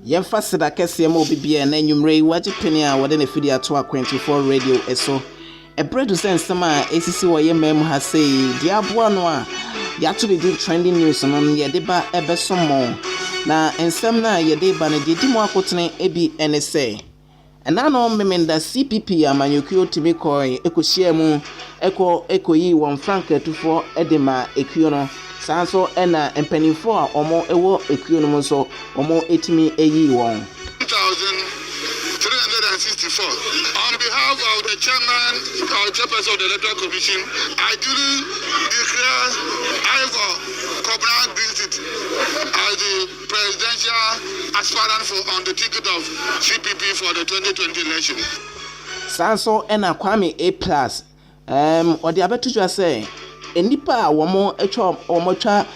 Yemfa seda kese ma obibia na nwumre waje pene a wode na fidi ato a 24 radio eso ebredu sense ma esisi wo yemam ha sei dia boa no a ya to be trending news no ye de ba ebesomo na ensem na ye de ba na de dimu akotene ebi enese ena no memenda CPP amanyokio timikoi ekohia mu ekoyi won frank atufo edema ekuo no sanso ena empanifo a omo ewo ekuo no so omo etimi eyi won 1364 on behalf of the chairman or chairperson of the electoral commission I duly declare Ivor Kobran Vincent as the presidential aspirant on the ticket of CPP for the 2020 election. Sanso ena Kwame A+. Odi abetuju say enipa a womo etwa omotwa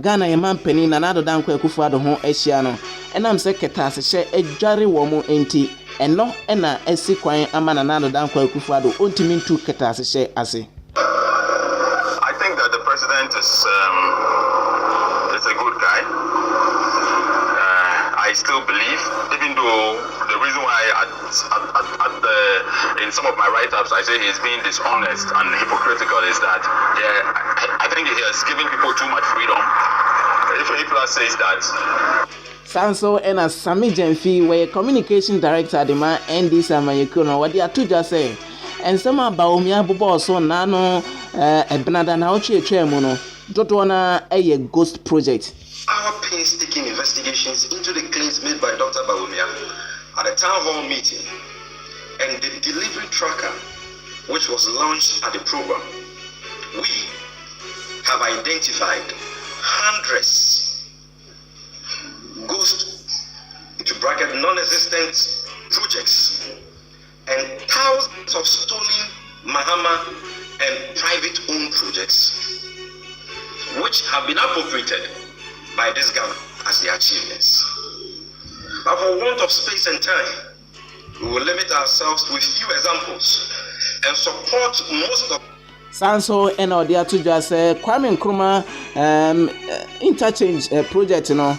Ghana yema mpani na nado dankwa Akufo-Addo ho ahia no enam se ketase hye adware womo enti eno ena esi kwan ama na nado dankwa Akufo-Addo ontimi ntu ketase hye ase. I think that the president is a good guy. I still believe, even though the reason why in some of my write-ups I say he's being dishonest and hypocritical is that I think he has given people too much freedom. If A+ says that. Sanso ena Sami Jemfi we communication director de ma ND Samayeko no wadi atuja say ensema baomia bobo so na no ebenada na otwe mu no dodo na eye ghost project. Our painstaking investigations into the claims made by Dr. Bawumia at a town hall meeting and the delivery tracker which was launched at the program, we have identified hundreds ghost into bracket non-existent projects and thousands of stolen Mahama and private owned projects which have been appropriated by this government as their achievements. But for want of space and time, we will limit ourselves to a few examples and support most of Sanso ena odi atuja say Kwame Nkrumah interchange project no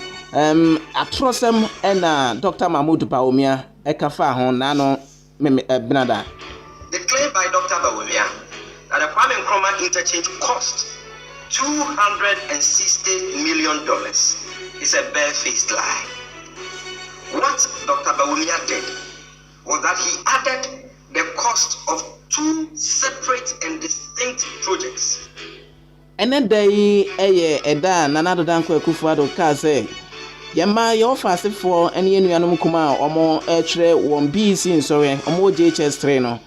atrosem ena Dr. Mahmoud Bawumia ekafa ho na no benada. The claim by Dr. Bawumia that the Kwame Nkrumah interchange cost $260 million is a barefaced lie. What Dr. Bawumia did was that he added the cost of two separate and distinct projects. Ene day eda nanado dankwa Akufo-Addo ka say yema yo fasefo ene enuanom kuma omo etwere won BC nsore omo JHS3 no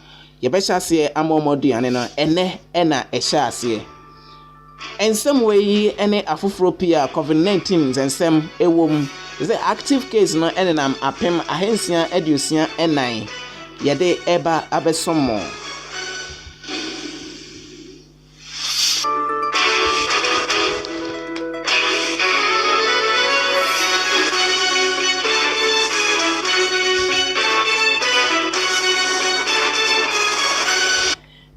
yebehya se amomoduane no ene ena ehya ase. Ensem weyi ene afoforo pia COVID-19 zensem ewom is the active case no enenam apem ahensia edusia enan yede eba abesomo.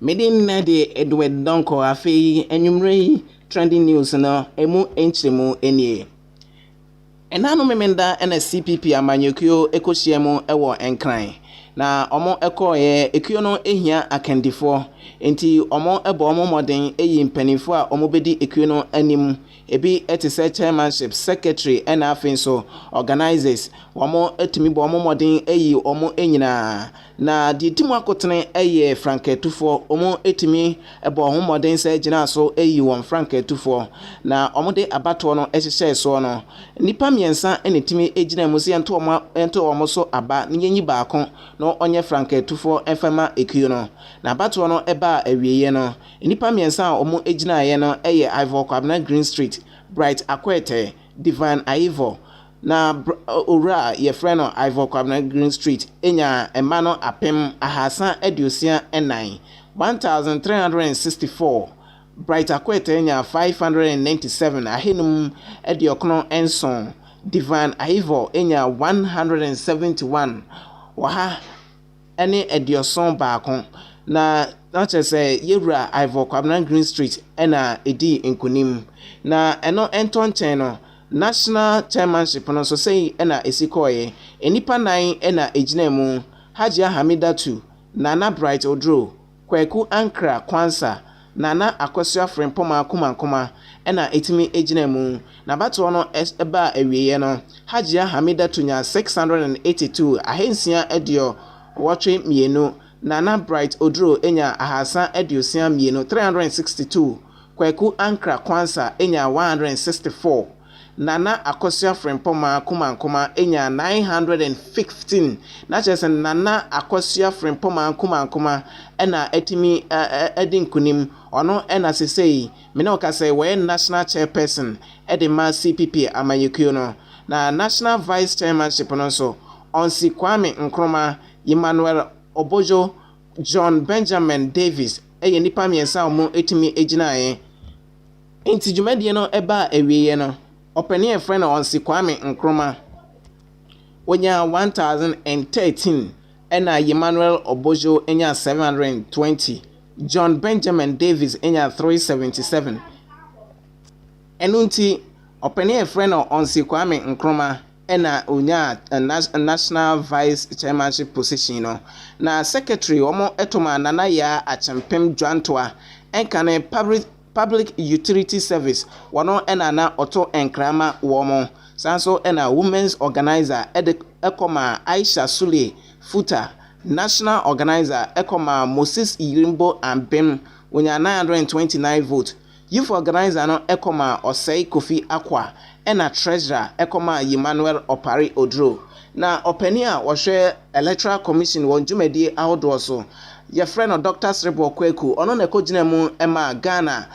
Medin na de Edward Donko afei enwumre trending news no emu enchiremu enie. Enano memenda na CPP amanyokio ekohia mu ewo enkran na omo ekoye ekuo no ehia akandifo enti omo ebo omo moden eyi mpanifo a omo bedi ekuo no anim ebi etise chairmanship secretary and afin so organizers omo etimi bo omo moden eyi omo enyina na di timu akotene eye franketufo omo etimi ebo omo moden se gina so eyi won franketufo na omo de abato no ehye so no nipa miensa enetimi egina musi ento omo so aba nyenyi baako no onye franketufo enfama ekuo no na abato no eba awieye no nipa miensa omo egina ye no eye Ivor Kwabena Green Street Bright Akwete Divine Ivor na ora ye friend no Ivor Kwabena Green Street enya emano apem ahasa edusia enan 1364 Bright Akwete enya 597 ahenum ediokono enson Divine Ivor enya 171 waha ene edioson baako na say yewura Ivor Kwabena Green Street ena edi nkunim na eno enton chen no national chairmanship no so say na esikoye enipa nan na ejina mu Hajia Hamidatu Nana Bright Odro Kweku Ankra Kwansa Nana Akosua Frempoma Kumankoma ena etimi ejina mu na bato no eba ewiye no Hajia Hamidatu nya 682 ahensia edio watwe mienu Nana Bright Odro enya ahasa ediosia mienu 362 Kweku Ankra Kwansa enya 164 Nana Akosua Frempoma Kumankoma enya 915 na chese Nana Akosua Frempoma Kumankoma ena etimi edinkunim ono ena sesei me na okase we national chairperson edema CPP amayekuyo no na national vice chairmanship no so onsi Kwame Nkrumah Emmanuel Obojo John Benjamin Davis eye nipa miensa omo etimi ejinae enti dwumadie no eba ewiye no Openia friend onsi Kwame Nkrumah wonya 1013 ena Emmanuel Obojo enya 720 John Benjamin Davis enya 377 enunti openia friend onsi Kwame Nkrumah ena onya national vice chairmanship position no na secretary omo etoma nana ya achempem dwantoa enkane public utility service wano ena na oto enkrama womo sanso ena women's organizer ekoma Aisha Sule Futa national organizer ekoma Moses Irimbo Ambem wonya 929 vote youth organizer no ekoma Osei Kofi Akwa ena treasurer ekoma Emmanuel Opari Odro na openia wohwe electoral commission won dwumadi ahodo so your friend Dr. Srebo Kweku ono na ekogina mu ema Ghana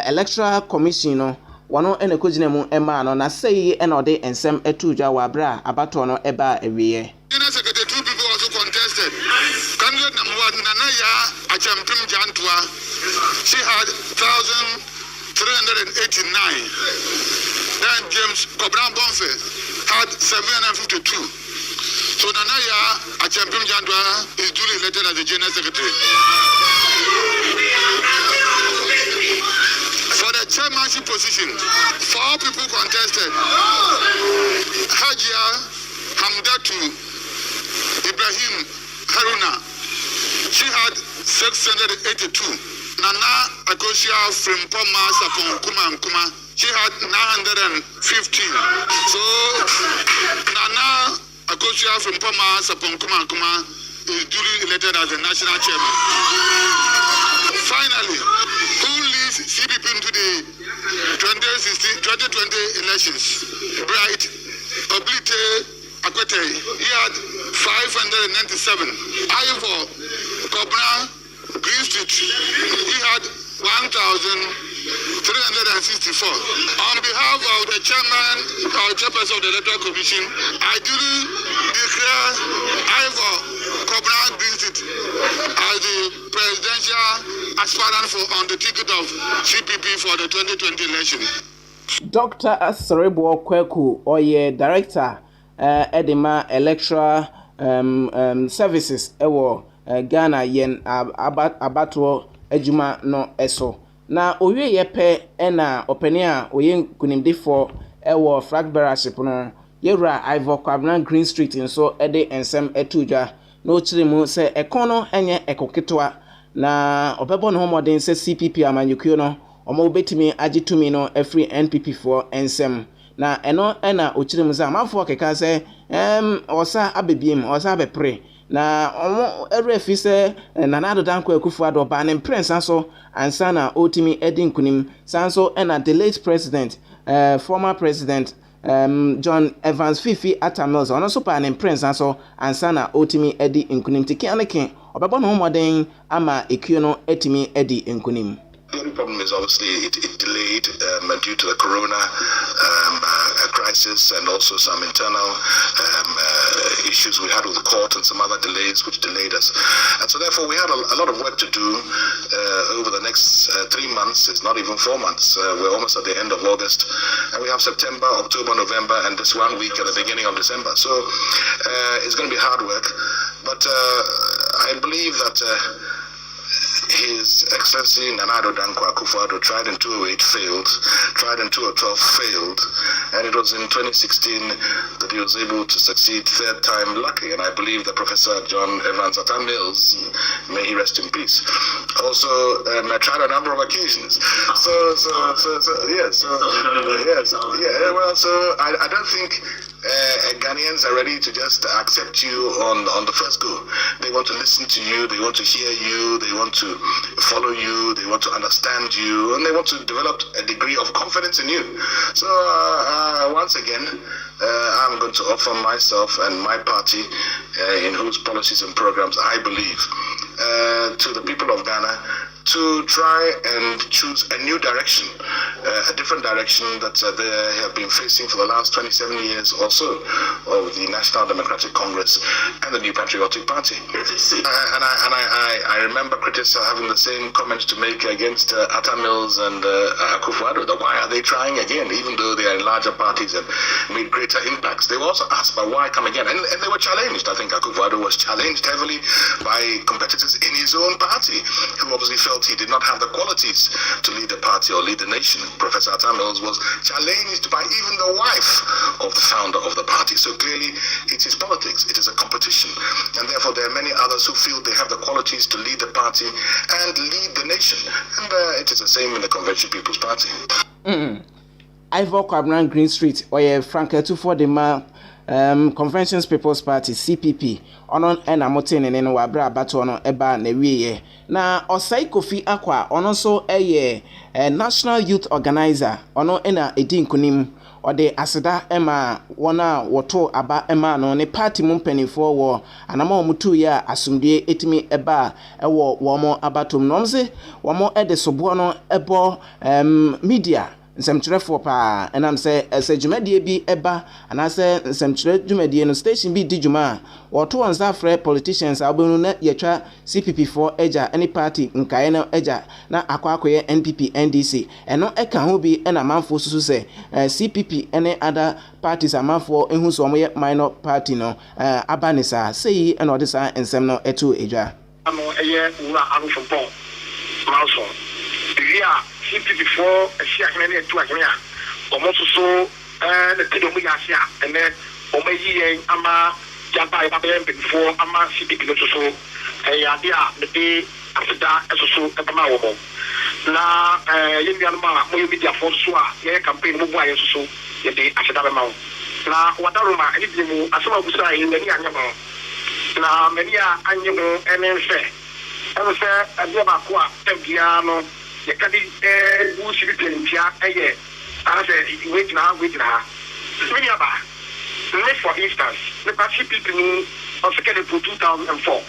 electoral commission no wano ena ekogina mu ema no na sei ena ode ensem etudwa wabra abato no eba ewiye. Secretary, two people also contested. Candidate number 1, Nanaya Achampim Jantua, she had 1,389. Then James Cobran Bonfe had 752. So Nanaya Achampim Jantua is duly elected as the General Secretary. For the chairmanship position, 4 people contested. Hajia Hamdatu Ibrahim Haruna, she had 682. Nana Akosia Frempoma Sapon Kuma, she had 915. So Nana Akosia Frempoma Sapon Kuma is duly elected as the national chairman. Finally, who leads CPP into the 2020 elections? Bright Oblite Akwete, he had 597. Ivor Kobna Green Street, he had 1,364. On behalf of the chairman or chairperson of the Electoral Commission, I duly declare Ivor Kobna Green Street as the presidential aspirant on the ticket of CPP for the 2020 election. Dr. Srebo Kweku oye director edema electoral services ewo Ghana yen abato ejuma no eso na owie yepe ena openia oye kunimdefo ewo flag bearership no yewra Ivor Kwabena Green Street nso ede ensem etudwa na ochiremu se ekono enye ekoketwa na obebo no homoden se CPP amanyekuyo no omo betimi agitumi no every NPP for ensem na eno ena ochiremu za amafo keka se osa abebiem osa abepre na omo erefi se Nanado Danko Akufo-Addo ba ne prince so ansa na otimi edin kunim sanso ena the late president former president John Evans Fifi Atamils ono so pa ne prince so ansa na otimi edi nkunim tikianeke obebo no moden ama ekuo no etimi edi nkunim. The only problem is obviously it delayed due to the corona crisis and also some internal issues we had with the court and some other delays which delayed us. And so therefore we had a lot of work to do over the next 3 months. It's not even 4 months. We're almost at the end of August. And we have September, October, November, and this 1 week at the beginning of December. So it's going to be hard work. But I believe that His Excellency Nana Dankwa Akufo-Addo tried in 2008, failed, tried in 2012, failed, and it was in 2016 that he was able to succeed third time lucky, and I believe that Professor John Evans Atta Mills, may he rest in peace, also tried on a number of occasions. I don't think Ghanaians are ready to just accept you on the first go. They want to listen to you, they want to hear you, they want to follow you, they want to understand you, and they want to develop a degree of confidence in you. So once again, I'm going to offer myself and my party, in whose policies and programs I believe, to the people of Ghana, to try and choose a new direction, a different direction that they have been facing for the last 27 years or so of the National Democratic Congress and the New Patriotic Party. I remember critics having the same comments to make against Atta Mills and Akufo-Addo. Why are they trying again, even though they are in larger parties and made greater impacts? They were also asked, but why come again? And they were challenged. I think Akufo-Addo was challenged heavily by competitors in his own party, who obviously felt he did not have the qualities to lead the party or lead the nation. Professor Atta Mills was challenged by even the wife of the founder of the party. So clearly it is politics, it is a competition, and therefore there are many others who feel they have the qualities to lead the party and lead the nation, and it is the same in the Convention People's Party. Ivor Kwabran Green Street or Frank Etufo de Ma Conventions People's Party CPP ono ena moten ne no wabra abato no eba na wiye na Osai Kofi Akwa ono so National Youth Organizer ono ena edi nkunim ode aseda ema wona woto aba ema no ne party mumpanifo wo anama omutu ya asumdue etimi eba ewo womo abatom nomse womo ede sobo no ebo media nsemkyerefo pa enam se dwumadie bi eba anase nsemkyere dwumadie no station bi di dwuma woto onza frɛ politicians abonu na yetwa CPP4 eja any party nkae na eja na akwakoye NPP NDC eno eka ho bi ena manfo susu se CPP ene other parties amanfo ehu so omoye minor party no abanisa sei ena odisa ensem no etu eja ano eye wura arufo bon manso dia CPP4 asia hene etu ahene a omoso so na tido mu yasia ene omayi ama jamba ibabe before ama CPP no so ya dia me after so ebama wo na yemi anuma mo media for so a ye campaign mo bua ye so ye de after be ma na wadaruma ani bi mu asema busa ye ni anya mo na mani a anye mo ene fe abia ba ko a tabia no ye kadi bu CPP ntia eye ase wait na many aba. For instance, the CPP on 2004.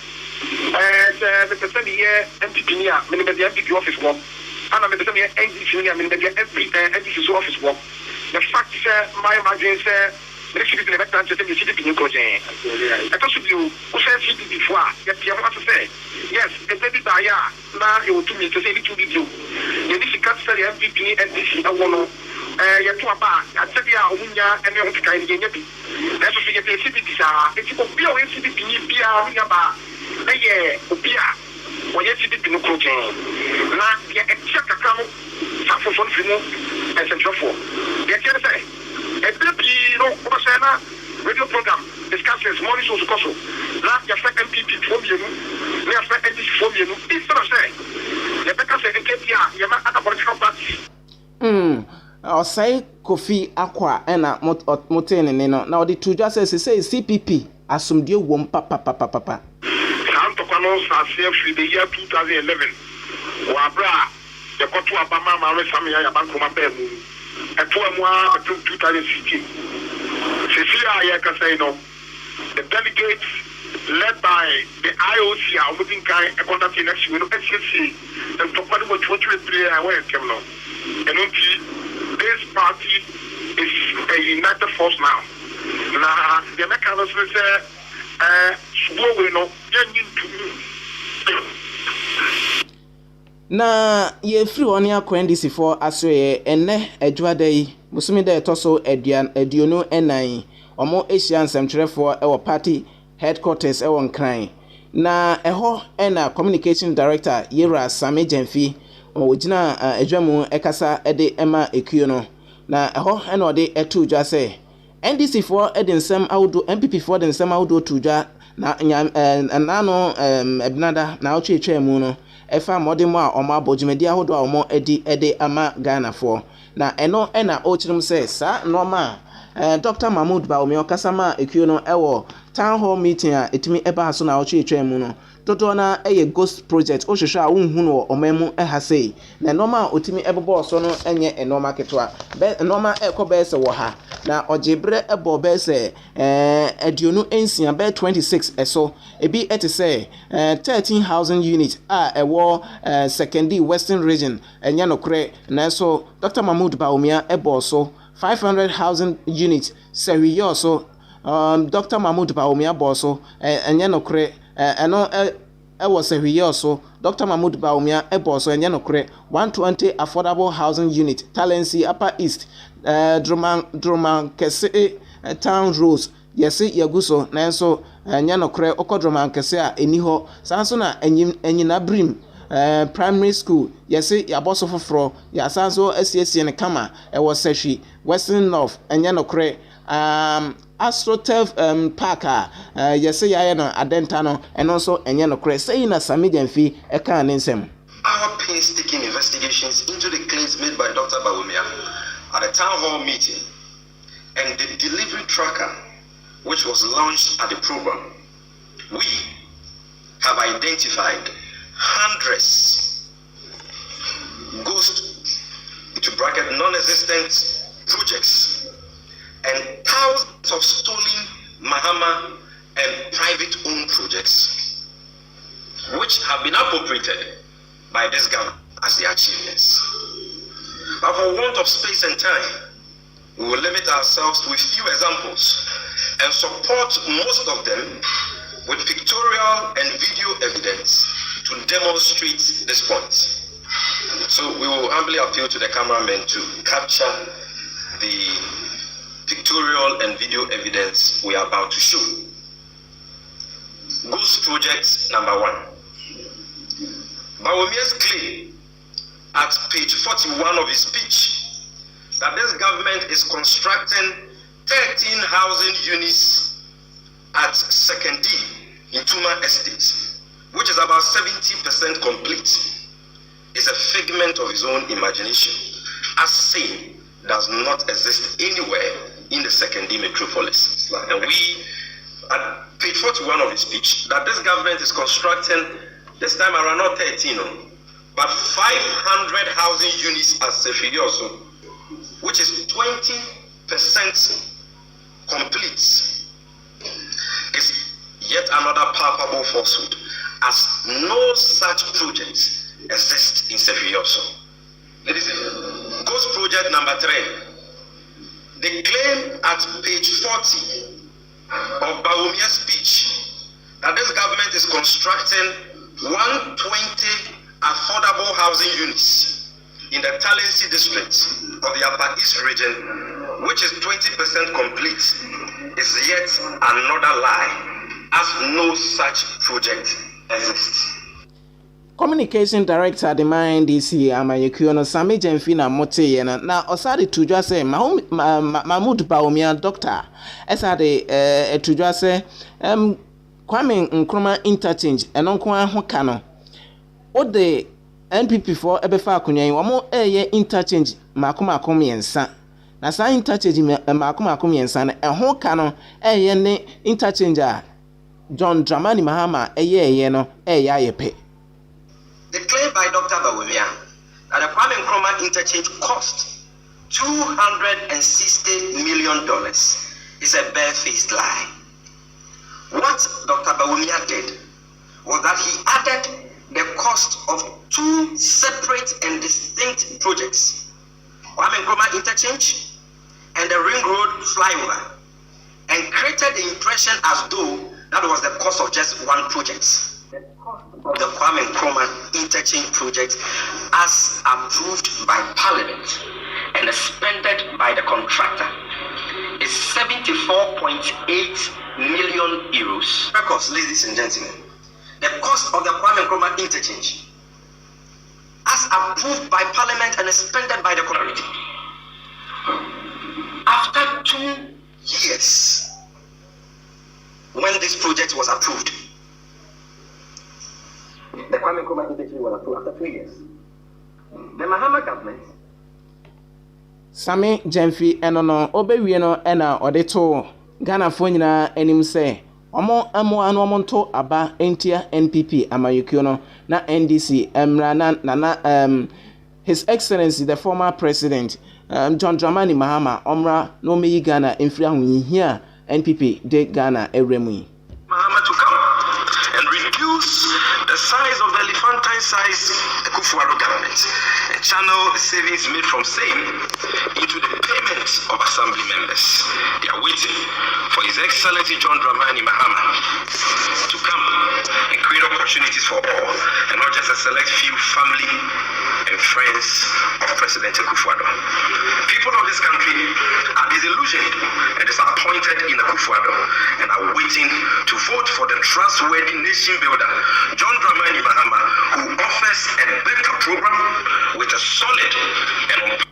The person here MPP near minimum the MPP office work, and I'm the person here NDC near minimum the NDC office work. The fact is, my imagine the CPP never done to the CPP project. I thought you who said CPP before, yet you have to say, yes, the baby by now you will to me to say it to you. You need to cut the MPP NDC, I want to about I said, yeah, and you have to kind of get it. That's what you get the CPP. It's a bill in CPP, about a year, Opia, or yes, CPP no coaching. Now, get a check account, suffer from and central for. They can say, a BP radio program discusses money source cost. Now, your MPP for you, we have NDC for you. Instead of saying, the better say, KPR, you're not at a political party. Osai Kofi Akwa ena motene no na odi tuja say CPP asumdue wom papa Santo Kwano Sase free the year 2011 wa bra the kotu abama ma we samia ya banko ma be mu eto amwa 2016 Cecilia ya ka say no the delegates led by the IOC are moving kind a contact election no SCC and to kwani mo chwochwe prayer we kem no enonti this party is a united force now. Now, the mechanism is na ye free on ya NDC for aswe ene adwada yi musumi da etoso aduonu enan omo Asian semtwerefo e wo party headquarters e won kran na ɛhɔ ɛna communication director Yera Same Jemfi ɔgyina adwamu ɛkasa ɛde ɛma ekuo no na ɛhɔ ɛna ɔde ɛto dwa sɛ NDC for ɛde nsɛm ahodo MPP for de nsɛm ahodo to dwa na nano ebnada na ɔtwetwe mu no ɛfa mmɔde mu a ɔmo abɔ dwumadi ahodo a ɔmo ɛde ama Ghana for na ɛno ɛna ɔkyerɛm sɛ saa nɔɔma Dr. Mahmoud Bawumia ɔkasama ekuo no ɛwɔ town hall meeting a etimi ɛba so na ɔtwetwe mu no dodo na ɛyɛ ghost project ohwehwɛ a wonhu no ɔman mu ɛha sei na nɔɔma a otimi ɛbobɔ so no ɛnyɛ nɔɔma ketewa nɔɔma ɛkɔ bɛyɛ sɛ wɔ ha na ɔgyebrɛ ɛbɔ bɛyɛ sɛ aduonu nsia bɛyɛ 26 ɛso ebi ɛte sɛ 13,000 units a ɛwɔ secondary western region ɛnyɛ nokorɛ nanso Dr. Mahmoud Bawumia ɛbɔ so 500,000 units sɛwiyɛ so Dr. Mahmoud Bawumia bɔ so ɛnyɛ nokorɛ ɛno ɛwɔ sɛwiyɛ so Dr. Mahmoud Bawumia ɛbɔ so ɛnyɛ nokorɛ 120 affordable housing unit Talensi Upper East Droman Kese Town Roads yɛse yɛgu so nanso ɛnyɛ nokorɛ ɔkɔ Droman Kese a ɛni hɔ saa nso na ɛnyina brim primary school yɛse yɛabɔ so foforɔ yɛasan so asiesie ne kama ɛwɔ Sɛhwi Western North ɛnyɛ nokorɛ AstroTurf park a yɛse yɛayɛ no adenta no ɛno nso ɛnyɛ nokorɛ sɛyi na Same Jemfi ɛka ne nsɛm. Our painstaking investigations into the claims made by Dr. Bawumia at the town hall meeting and the delivery tracker which was launched at the program, we have identified hundreds ghost non-existent projects and thousands of stolen Mahama and private owned projects which have been appropriated by this government as their achievements. But for want of space and time, we will limit ourselves to a few examples and support most of them with pictorial and video evidence to demonstrate this point. So we will humbly appeal to the cameramen to capture the pictorial and video evidence we are about to show. Ghost project number 1. Bawumia's claim at page 41 of his speech that this government is constructing 13,000 units at Second D in Tuma Estate, which is about 70% complete, is a figment of his own imagination, as same does not exist anywhere in the Second D metropolis. And we, at page 41 of his speech, that this government is constructing, this time around not 13, but 500,000 units at Sefirioso, which is 20% complete, is yet another palpable falsehood, as no such project exists in Sefirioso. Ladies and gentlemen, Ghost project number 3. They claim at page 40 of Bawumia's speech that this government is constructing 120 affordable housing units in the Talensi district of the Upper East region, which is 20% complete, is yet another lie, as no such project exists. Communication director the mind DC amayekuo no Same Jemfi na mote na osade tudwa se Mahmoud Bawumia doctor esade tudwa se Kwame Nkrumah interchange eno nko ahoka no o de NPP for ebefa akonyan wo eye interchange makomako miensa na sa interchange makomako miensa na eho ka no eye ne interchange a John Dramani Mahama eye no eye ayepe. The claim by Dr. Bawumia that the Kwame Nkrumah interchange cost $260 million is a barefaced lie. What Dr. Bawumia did was that he added the cost of 2 separate and distinct projects, Kwame Nkrumah interchange and the Ring Road flyover, and created the impression as though that was the cost of just one project. The Kwame Nkrumah interchange project, as approved by Parliament and expended by the contractor, is 74.8 million euros. Records, ladies and gentlemen, the cost of the Kwame Nkrumah interchange, as approved by Parliament and expended by the community. After 2 years, when this project was approved, the Kwame Nkrumah interchange was approved after 2 years. The Mahama government. Sami Jemfi enono obewie no ena odeto Ghana fo nyina anim se omo anu omonto aba entia NPP amayukio no na NDC emra na His Excellency the former president John Dramani Mahama omra no meyi Ghana emfiri ahunhia NPP de Ghana ewremu. Mahama to come and reduce the size of the elephantine size Akufo-Addo government and channel the savings made from same into the payment of assembly members. They are waiting for His Excellency John Dramani Mahama to come and create opportunities for all and not just a select few family and friends of President Akufo-Addo. People of this country are disillusioned and disappointed in Akufo-Addo and are waiting to vote for the trustworthy nation builder, John Dramani Mahama, who offers a better program with a solid and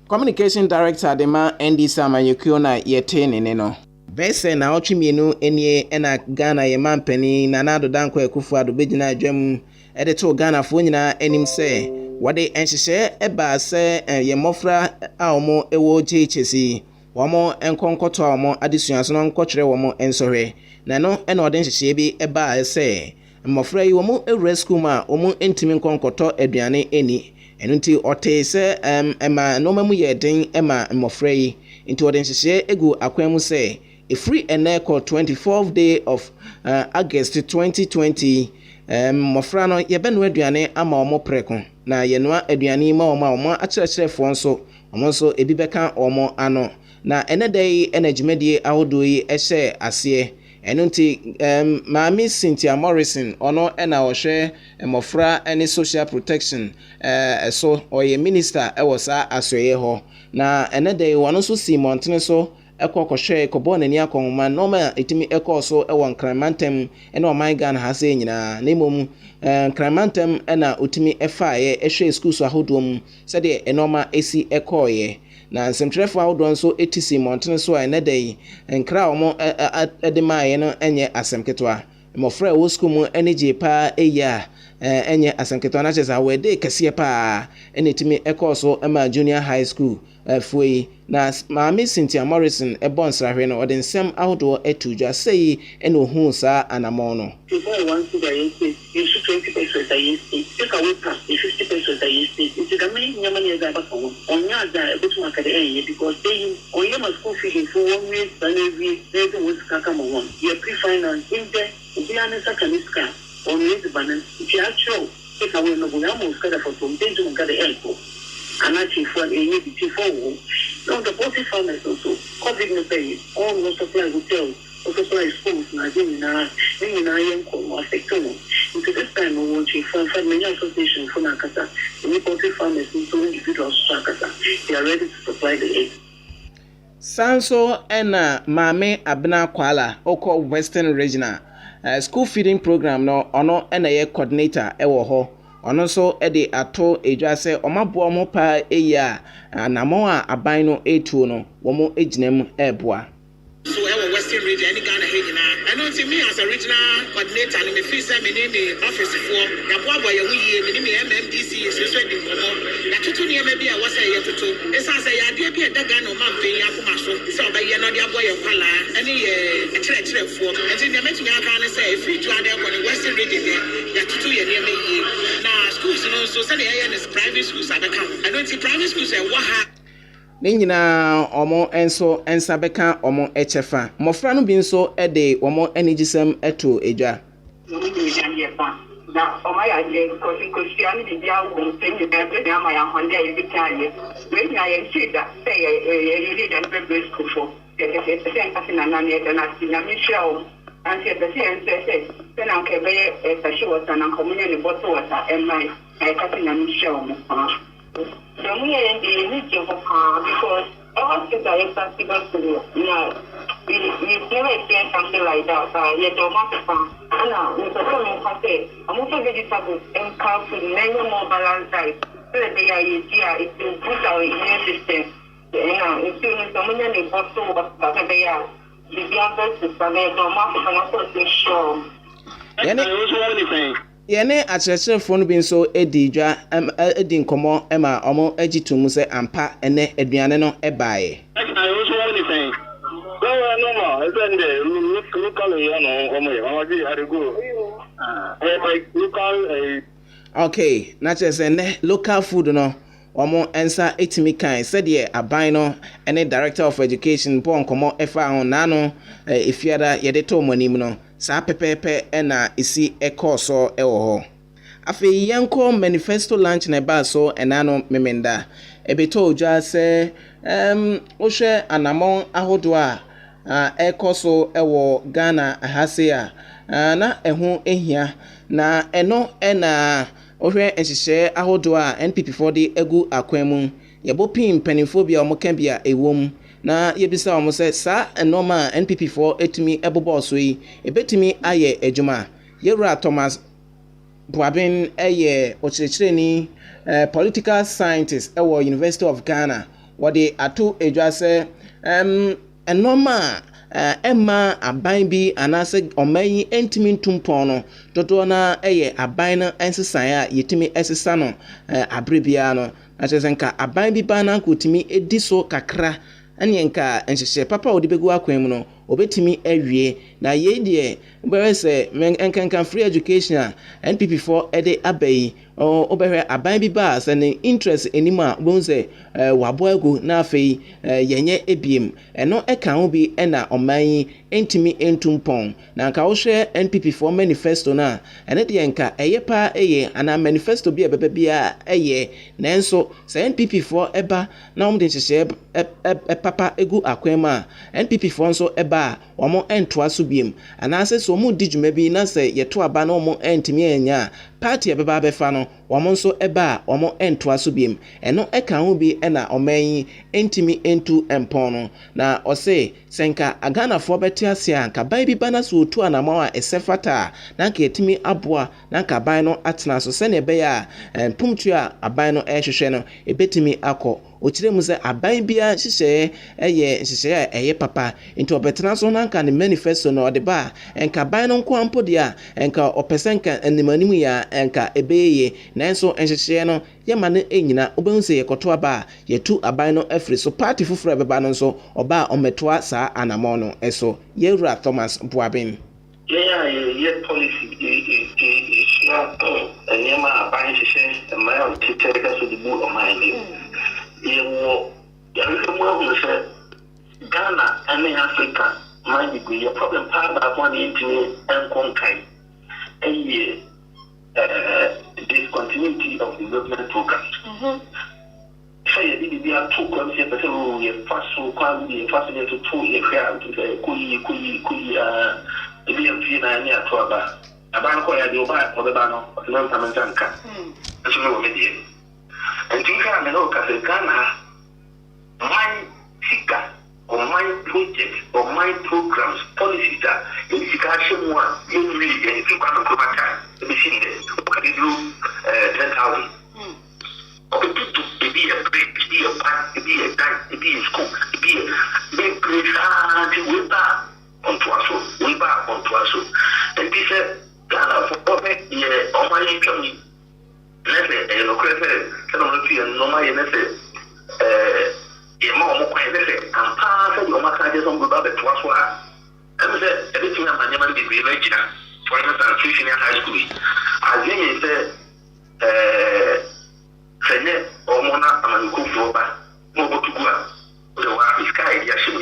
Communication Director Dema NDC amayukio na yete nene no. Bese na ochimienu enie ena Ghana ye mampani na nado danko Akufo-Addo begina adwam edeto Ghana fo nyina anim se wade enhyehyɛ eba se ye mofra a omo ewo GHC womo enkonkoto a omo adesuaso no nkɔkyerɛ womo ensohwe na no ena ode nhyehyɛ bi eba se mofra yi womo ewura school ma omo entimi nkonkoto aduane eni enunti ote se ema no mamu ye den ema mofra yi nti ode nhyehyɛ egu akwanmu se free eneko 24th day of August 2020 mofra no yebenu aduane ama omo preko na yenua aduane ma omo akyerɛkyerɛfo nso ebi beka omo ano na enedai enagimedie ahodo yi ehye ase enunti Maami Cynthia Morrison ono ena ohwe mofra ene social protection so oye minister ewo sa asoye ho na enedai wono so si montene so ekokɔhwɛ kɔbɔ nani akɔnma noma etimi ekɔso ɛwɔ nkramantem ɛna ɔman Ghana ha sɛ nyina na emom nkramantem ɛna otimi ɛfaaye ɛhwɛ schools ahodom sɛde enoma esi ɛkɔɔye na nsɛmtwerɛfo ahodo nso etisi montene so a ɛnɛdai nkra ɔmo ɛde maaye no ɛnyɛ asɛmketwa mmɔfra ɛwɔ school mu ɛnegye paa eya ɛnyɛ asɛmketwa na kyerɛ sɛ awɔde kɛseɛ paa ɛna etimi ɛkɔso ɛma junior high school foi na Maami Cynthia Morrison ebon srahwe no ode nsem ahodo etudwa sei ene ohu sa anamon no. People want to buy it, you should 20% take away past 50% it's the main money that on your that go to market because they on your school fee for 1 week and every was kakamo you pre-finance in there the answer can is can on the balance if you actually take away no go almost for some things to get the help. And actually for a year before, now the body farmers also COVID no pay, all no supply hotels, no supply schools, na young come affect no. Into this time we want to form many associations for Nakasa, the body farmers into individuals Nakasa. They are ready to supply the aid. Sanso ena Maami Abena Kwala oko Western Regional school feeding program no ono ena ye coordinator ewo ho. Ono so ede ato edwa se omabo omo pa eya anamo a aban no etuo no womo eginam eboa. So Western region any Ghana here na I don't see me as a regional coordinator and me feel say me name office for na boabo ye wuye me name MMDC so di komo na tutu ne me bia wasa ye tutu esa say ya de bia daga no man pen akoma so say obaye no de aboye kwala ani ye kire for enti ne metumi aka ne say free to ade ko ne Western region ya tutu ye ne me yi na schools no so say ye ne private schools abeka I don't see private schools e wa ha Ninyina omo enso ensabeka omo echefa mofra no bi nso ede omo enigisem eto edwa na oma ya je ko Christian di dia wo ntenye be na ma ya honde ya bitaye we na ya chida say ye lead and be school for the say na na Michelle and say na ke be tashi water na community bottle water and my na Michelle mo the we are in the need because our hospital is accessible to we've never experienced something like that. Yet, the market, with the phone in cafe, I'm also vegetables and cow food, many more balanced diet. So that they are easier, it will boost our immune system. If you know, someone in the bottle of they are the other system, the market, and also sure. And I also want to say, yene akyerɛkyerɛfoɔ no bi nso edi dwa edi nkɔmɔ ɛma ɔmo agyitu mu sɛ ampa ɛnɛ aduane no ɛbaaye. and I also want to say, well, no more. Then the local, I go. Local. Okay, na kyerɛ sɛ ɛnɛ local food no ɔmo ɛnsa etimi kan sɛdeɛ aban no ɛne director of education bɔ nkɔmɔ ɛfa ho n'ano efiada yɛde to ɔmo anim no. Saa pepepe ena isi ekoso ewo ho afei yanko manifesto launch na ba so enano memenda ebeto oja se ohwe anamon ahodo a ekoso ewo Ghana ahase a na eho ehia na eno ena ohwe enhihye ahodo a NPP for de egu akwemu yebo pin panimfobia omoka bia ewom na yebisa omo se sa enoma NPP for etimi ebobo so yi ebetimi aye ejuma yewra Thomas Buabin eye ochirechereni political scientist ewo University of Ghana wode ato edwa se enoma emma aban bi anase omayi entimi ntumpon no dodo na eye aban no ensesan a yetimi esesa no abrebia no achesenka aban bi ba na nkotimi ediso kakra anyenka enhyehyɛ papa odi begu akwam no obetimi awie na ye de bɛrɛ sɛ enkankan free education a NPP for ede abai obɛhwɛ aban bi ba sɛ ne interest enima bonse wabo agu na afei yenye ebiem ɛno ɛka ho bi ɛna ɔman entimi entumpɔn na nka wo hwɛ NPP for manifesto na ɛne de nka ɛyɛ pa ɛyɛ ana manifesto bi ɛbɛbɛ bia ɛyɛ nanso sɛ NPP for ɛba na ɔmo de nhyehyɛ papa egu akwam a NPP for nso ɛba ɔmo ɛntoa so biem anaasɛ so ɔmo di dwuma bi na sɛ yɛto aba na ɔmo ɛntimi anya party ɛbɛba bɛfa no ɔmo nso ɛba ɔmo ɛntoa so biem ɛno ɛka ho bi ɛna ɔman entimi entu empɔn no na ɔse sɛnka aganafoɔ bɛte ase a nka ban bi ba na so otu anamɔ a ɛsɛ fata na nka etimi aboa na nka ban no atena so sɛ ne ɛbɛyɛ a mpumtu a aban no ɛhwehwɛ no ebetimi akɔ ochire mu sɛ aban bia hyehyɛ ɛyɛ hyehyɛ a ɛyɛ papa nti ɔbɛtena so na nka ne manifesto no ɔde ba nka ban no nko ampo dia nka ɔpɛsɛ nka animanim ya nka ebeye nanso nhyehyɛ no yɛma no enyina obehu sɛ yɛkɔto aba yɛtu aban no afiri so party fufura bɛba no nso ɔba ɔmɛtoa saa anamɔ no ɛso yɛwura Thomas Buabin yɛ policy ɛhyia nneɛma aban hyehyɛ mmaa ɔtete ɛka so de bu ɔman ne yɛwɔ yɛhwehwɛ mu ahunu sɛ Ghana ne Africa man bi yɛ problem paa baako a ne yɛntumi nkonkan ɛyɛ discontinuity of development programs. So you did be a two clubs here, but you fast so quite be fast to 2 years to say, be a Pina near Toba. A bank or the Oba or the Bano, or the Nontamanka. As you know, median. And think I know Ghana, my seeker or my project or my programs, policies that in Sikashin one, you really get if you want to go back. The machine there, what did you 10,000? Okay, to be a break, to be a pack, to be a dance, to be a school, to be a big place, we back onto us, we back onto us. And this said, Ghana for perfect, yeah, on my income. Let's say, and no my NSA, a more quiet, and pass your massage on the to us. And said, everything I'm a never degree, for instance, teaching in high school. As you say, Senate or Mona and Kufuba, Mobo to go. The one is Sky, Yashim,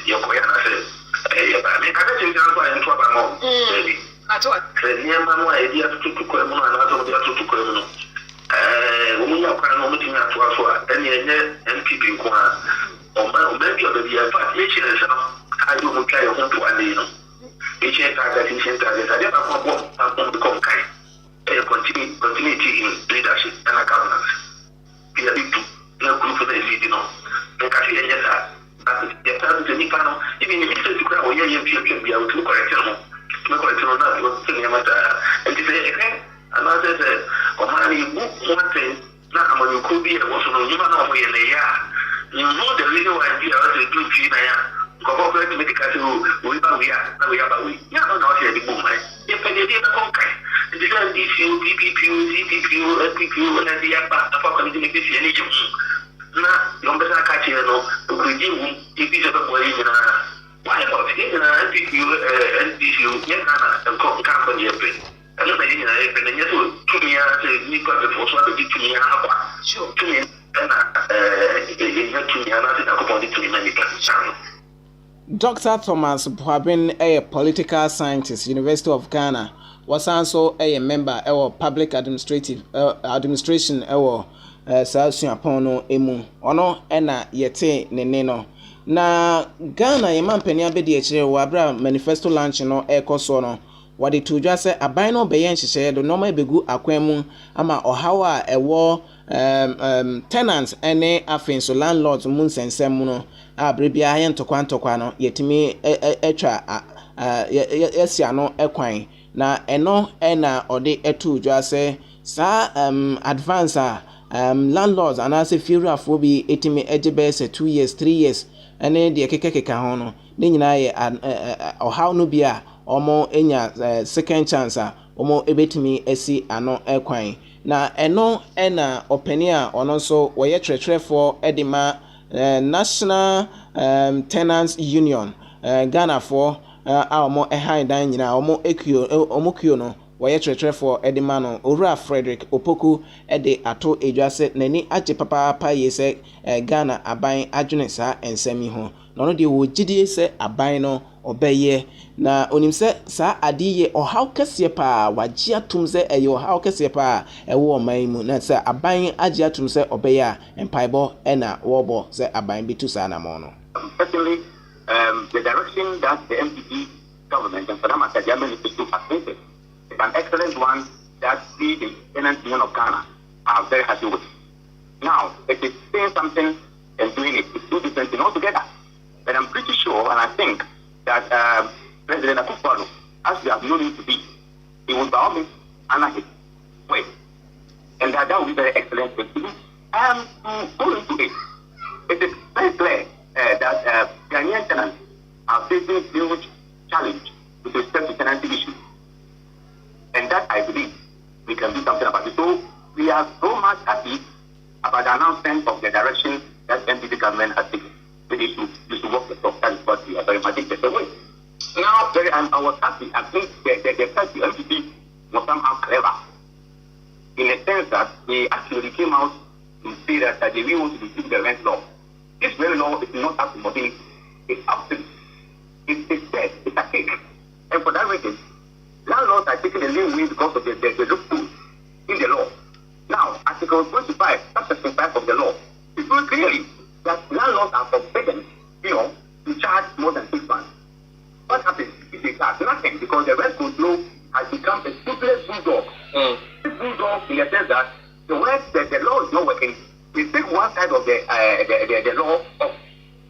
your Koyana says, I don't think that's why I'm trouble more. That's what the near Mano idea to Kuemon and other to Kuemon. We are kind of looking at us, any NPP or maybe of the year, but each is I do carry home to Adino. Each target, I never want to become kind. Continuity in leadership and governance. We are big to no group of the lead, you know. Make a few years the person to Nick Pano, even if it's a crowd or you can be able to correct him. No correct him, not to sing him at and to say, and I said, oh, honey, one thing, not among you could be a was on human over in a year. You know the reason why we are to do China. Corporate medical we are, yeah, no, not here, the movement. If I did a conquer, the DCU, PPQ, CPQ, SPQ, and the upper communication, any younger catching, no, if it's a boy, why not? SPQ, SPQ, and company, I don't know, and yet to me, I need to force what to me, sure, to me, and Dr. Thomas Puabin, a political scientist, University of Ghana, was also a member of public administration South Apono Emu. Ono ena yete neneno. Na Ghana yeman penya be de chire wabra manifesto launch no ekoso no. Wade tujwa se aban no beyen hihye do no ma begu akwemu ama ohawa ewo tenants ene afin so landlords mun sensem no abrebia ye ntokwa no yetimi etwa yesia no ekwan na eno ena ode etu dwa se sa advance landlords anase fiurafo bi etimi ejebe se 2 years 3 years ene de kekeka ho no ne nyina ye ohaw no bia omo enya second chance omo ebetimi esi ano ekwan na eno ena openia ono so woye tretrefo edima National Tenants Union Ghana for omo ehan dan nyina omo ekio no woye tretrefo edima no Owura Frederick Opoku ede ato edwase nani age papa yese Ghana aban adwene sa ensemi ho no de wo gidie se aban no obeye na onim se sa adiye ohaw kese pa wagye atum se eyo ohaw kese pa ewo oman mu na se aban agye atum se obeye a empaibo ena wobo se aban bitu sa na mo no. Certainly, the direction that the MPP government and Sadama Kadiame Manifesto has taken is an excellent one that we, the Tenants Union of Ghana, are very happy with. Now, it is saying something and doing it. It's two different things altogether. But I'm pretty sure, and I think that President Akufo-Addo, as we have known him to be, he will by all means honor his way. And that will be very excellent thing to do. To go into it, it is very clear that Ghanaian tenants are facing huge challenge with respect to tenancy issues. And that, I believe, we can do something about it. So we are so much happy about the announcement of the direction that MPP government has taken. We should work the talk. That is what we are very much interested with. Now, I was happy. I think the party MPP was somehow clever in a sense that they actually came out to say that they really want to receive the rent law. This rent law is not up to mobility. It's up to it's dead. It's a cake. And for that reason, landlords are taking the lead way because of the loophole in the law. Now, Article 25, Section 25 of the law, it says clearly that landlords are forbidden, to charge more than 6 months. What happens if they charge nothing? Because the rent control has become a toothless bulldog. This bulldog, in the sense that the law is not working, they take one side of the law of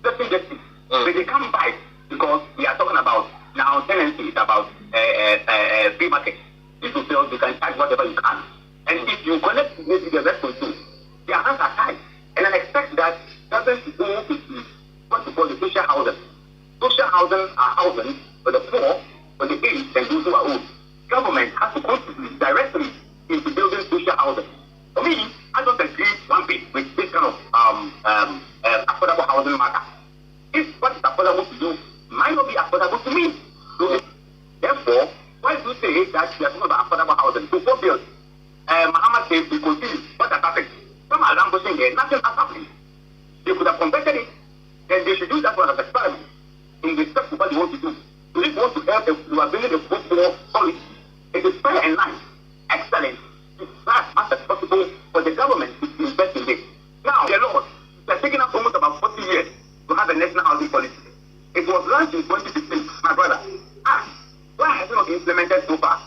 certain justice, but they come by because we are talking about now tenancy is about free market. If you sell, you can charge whatever you can. And if you connect with the rent control, their hands are tied. And I expect that government to go into what we call the social housing. Social housing are housing for the poor, for the aged, and those who are old. Government has to contribute directly into building social housing. For me, I don't agree one bit with this kind of affordable housing matter. If what is affordable to you might not be affordable to me. So, therefore, why do you say that we are talking about affordable housing? To four bills, Muhammad says we continue. What has happened? Some are languishing there. Nothing has happened. They could have converted it, then they should use that one as an experiment in respect to what they want to do. So if you want to help, you are bringing the football policy. It is fair and nice, excellent, it's as much as possible for the government to invest in this. Now, the laws, it has taken up almost about 40 years to have a national housing policy. It was launched in 2016, my brother. Why has it not been implemented so far?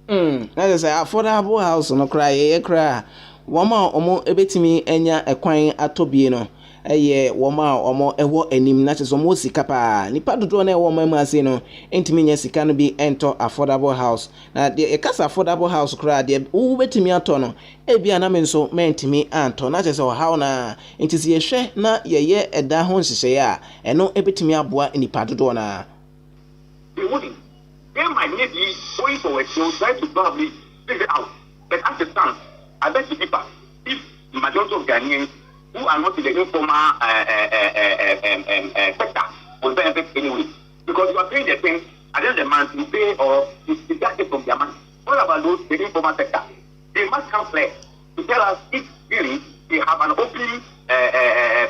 That is affordable house no cry cry. Wama omo ebetimi enya ekwan atobie no ɛyɛ wɔn a wɔn ɛwɔ anim na kyerɛ sɛ wɔn sika paa nipa dodoɔ na ɛwɔ wɔn mu ase no ntumi nyɛ sika no bi ɛntɔ affordable house na deɛ ɛkasa affordable house koraa deɛ wobɛtumi atɔ no ebi anam nso mɛntumi antɔ na kyerɛ sɛ ɔhaw na nti sɛ yɛhwɛ na yɛyɛ ɛda ho nhyehyɛeɛ a ɛno ɛbɛtumi aboa nipa dodoɔ na. They might need be going forward to try to probably figure out. But as it stands, I bet you differ. If majority of Ghanaians who are not in the informal sector will benefit anyway. Because you are paying the thing, at the end of the month, you pay or you deduct it from their money. What about those in the informal sector? They must come clear to tell us if really they have an open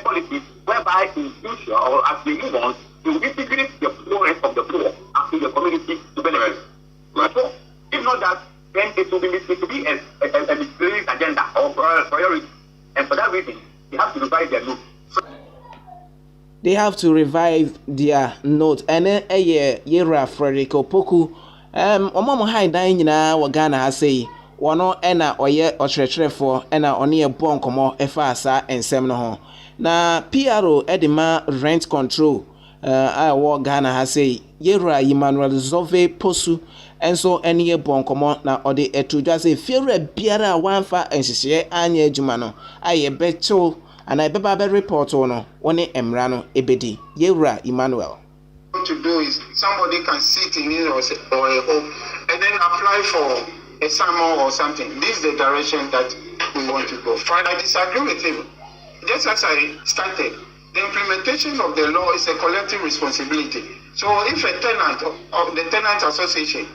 policy whereby in future or as we move on, they will integrate the poorest of the poor into the community to benefit. So, if not that, then it will be a misleading agenda or priority. And for that reason, they have to revise their note. They have to revive their note. And then Yera Frederick Opoku, Omamo High Dine wa Ghana has say, Wano ena oye ochretrefo ena oni e bon komo efa asa ensem no ho. Na PRO edema rent control wa Ghana has say, Yera Emmanuel Zove Posu enso eni e bon komo na ode etu dwa say fiere biara wanfa enhihye anya adwuma no aye becho and I beba report no one emra no ebedi Yera Emmanuel. What to do is somebody can sit in it or a home and then apply for a summer or something. This is the direction that we want to go. Fine, I disagree with him. Just as I started, the implementation of the law is a collective responsibility. So if a tenant of the tenant association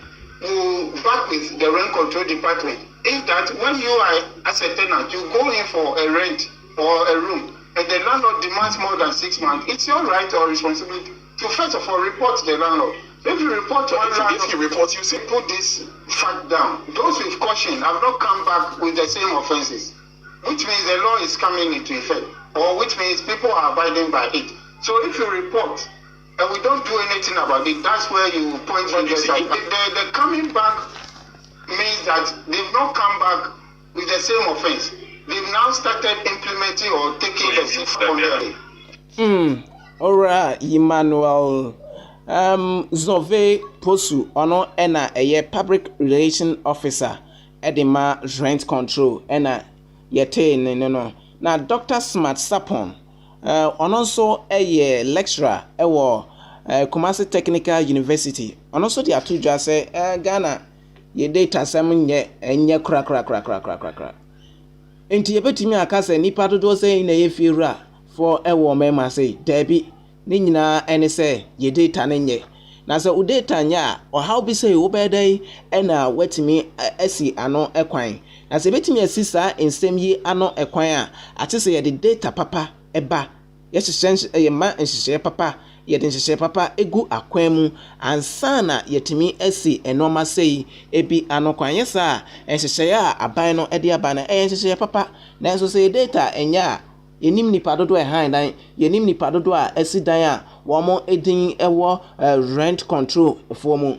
will back with the rent control department, if that when you are as a tenant, you go in for a rent or a room, and the landlord demands more than 6 months, it's your right or responsibility to first of all report the landlord. If you report to if you report, you say put this fact down. Those with caution have not come back with the same offenses, which means the law is coming into effect, or which means people are abiding by it. So if you report and we don't do anything about it, that's where you point fingers at. The coming back means that they've not come back with the same offense. They've now started implementing or taking the same from there. Alright, Emmanuel. Zove Posu ono ena eye public relation officer edema rent control ena yete no na Dr. Smart Sapon ono so eye lecturer ewo Kumasi Technical University ono so dia tudwa se Ghana ye data sam nye enye kra enti yebetimi aka se nipa dodo se na ye fiura for ewo mema se debi ni nyina ene se ye data ne nye na se u data nya o how be say wo bedai ena wetimi asi ano ekwan na se betimi asisa ensem yi ano ekwan a ate se ye de data papa eba ye hyehyɛ ye ma nhyehyɛ papa ye de nhyehyɛ papa egu akwan mu ansana yetimi asi enoma sei ebi ano kwan yesa nhyehyɛ a aban no ede aba na nhyehyɛ papa na so se data enya yenim nipa dodo dan yenim nipa dodo a asi dan a womo edin ewo rent control for mu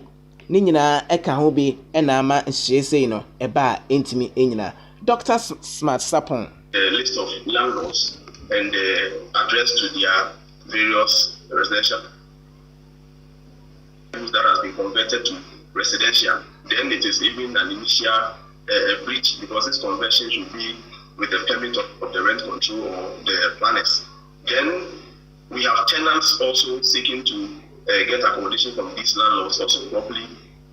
ni nyina eka ho bi na ama nhyehyɛ no eba entimi enyina. Dr. Smart Sapon, a list of landlords and address to their various residential that has been converted to residential. Then it is even an initial breach because this conversion should be with the permit of the rent control or the planners. Then we have tenants also seeking to get accommodation from these landlords also properly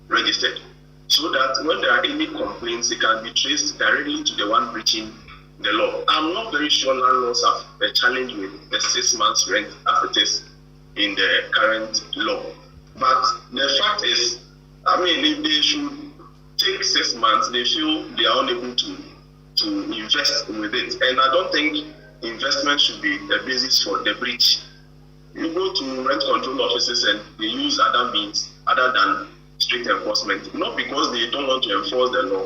registered, so that when there are any complaints, it can be traced directly to the one breaching the law. I'm not very sure landlords have a challenge with the 6 months rent as it is in the current law. But the fact is, if they should take 6 months, they feel they are unable to invest with it. And I don't think investment should be the basis for the breach. You go to rent control offices and they use other means other than strict enforcement, not because they don't want to enforce the law,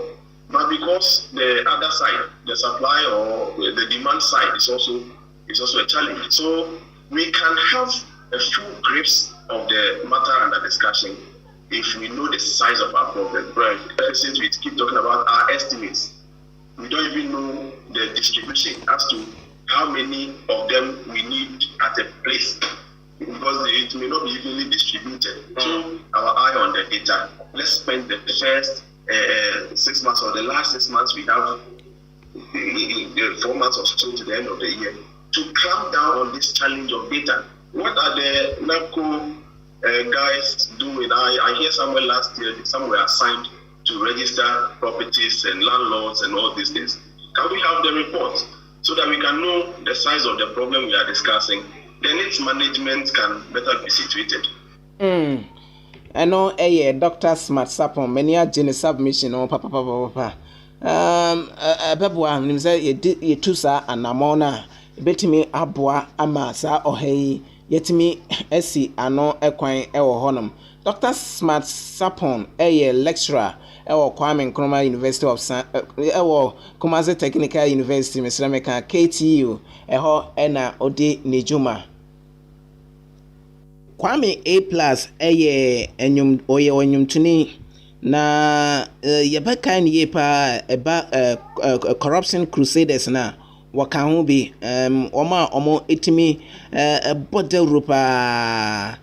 but because the other side, the supply or the demand side is also a challenge. So we can have a full grasp of the matter under discussion if we know the size of our problem. Right. Since we keep talking about our estimates, we don't even know the distribution as to how many of them we need at a place, because it may not be evenly distributed. So our eye on the data. Let's spend the first 6 months or the last 6 months we have, 4 months or so to the end of the year, to clamp down on this challenge of data. What are the NAPCO guys doing? I hear somewhere last year, some were assigned to register properties and landlords and all these things. Can we have the report so that we can know the size of the problem we are discussing? Then its management can better be situated. I know Dr. Smart Sapon, many are Jenny submission or papa. Bebwa, you two sir and Namona, betimi abwa amasa or hey, yetimi esi ano equine ewo honum. Dr. Smart Sapon, lecturer, Kwame Nkrumah University of Kumasi Technical University, Mr. Meka, KTU, ena odi Nijuma. Kwame A+ enyum oye onyum tuni na yebeka ni yepa eba corruption crusaders na waka ho bi omo etimi bode Europa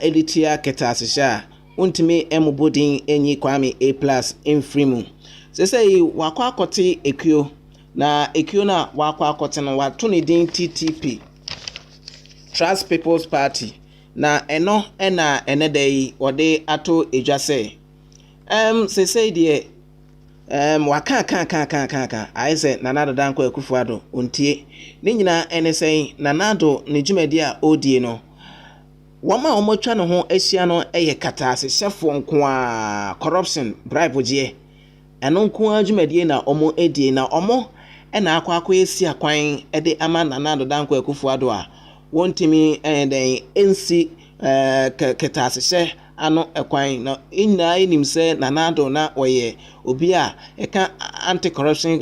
editia ketasisha untimi emubodin enyi Kwame A+ emfrimu sesei wakwa akote ekuo na ekuo na wakwa akote no wato ne din TTP, Trust People's Party. Na eno ena enedei wode ato ejase sesei die waka aise Nanado Danko Akufo-Addo ontie ne nyina enesei Nanado ne dwumadi a odie no woma omotwa ne ho ahia no kataase hyefo nko a corruption bribe je eno nko a dwumadi na omo edie na omo ena akwa esi akwan de ama Nanado Danko Akufo-Addo a wontimi den ensi ketasehye ano ekwan na inna enim se Nanado na oye obi a eka anti corruption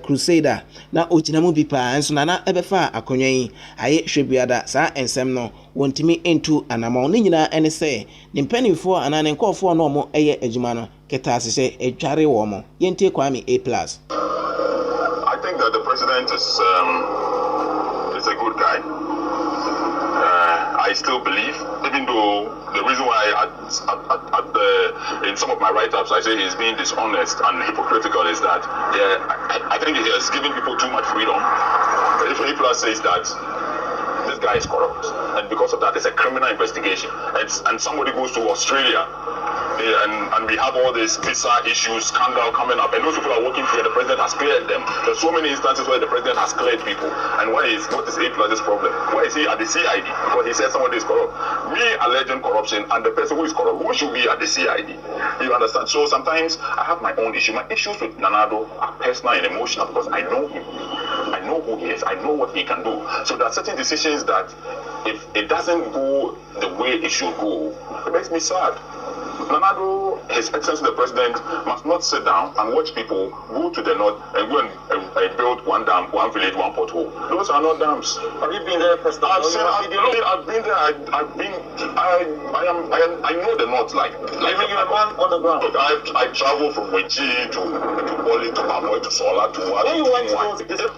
crusader na oginamu bi pa enso na ebefa akonwa yi aye hwebiada sa ensem no wontimi entu anama ne nyina ene se ne mpanimfo anane nkofo no mo eye adwuma no ketasehye edware wo mo yentie Kwame A+. I think that the president is a good guy. I still believe, even though the reason why in some of my write-ups I say he's being dishonest and hypocritical is that I think he has given people too much freedom. If A+ says that this guy is corrupt, and because of that it's a criminal investigation, and somebody goes to Australia, and we have all these visa issues, scandal coming up, and those people are working here, the president has cleared them. There's so many instances where the president has cleared people. And what is A+'s problem? Why is he at the CID? Because he said somebody is corrupt. Me alleging corruption and the person who is corrupt, who should be at the CID? You understand? So sometimes I have my own issue. My issues with Nanado are personal and emotional because I know him. I know who he is. I know what he can do. So there are certain decisions that if it doesn't go the way it should go, it makes me sad. Nanado, His Excellency the President, must not sit down and watch people go to the north and go and build one dam, one village, one pothole. Those are not dams. Have you been there, President? I've been there. I know the north like you're a man on the ground. I travel from Wechi to Boli to Amoy to Sola to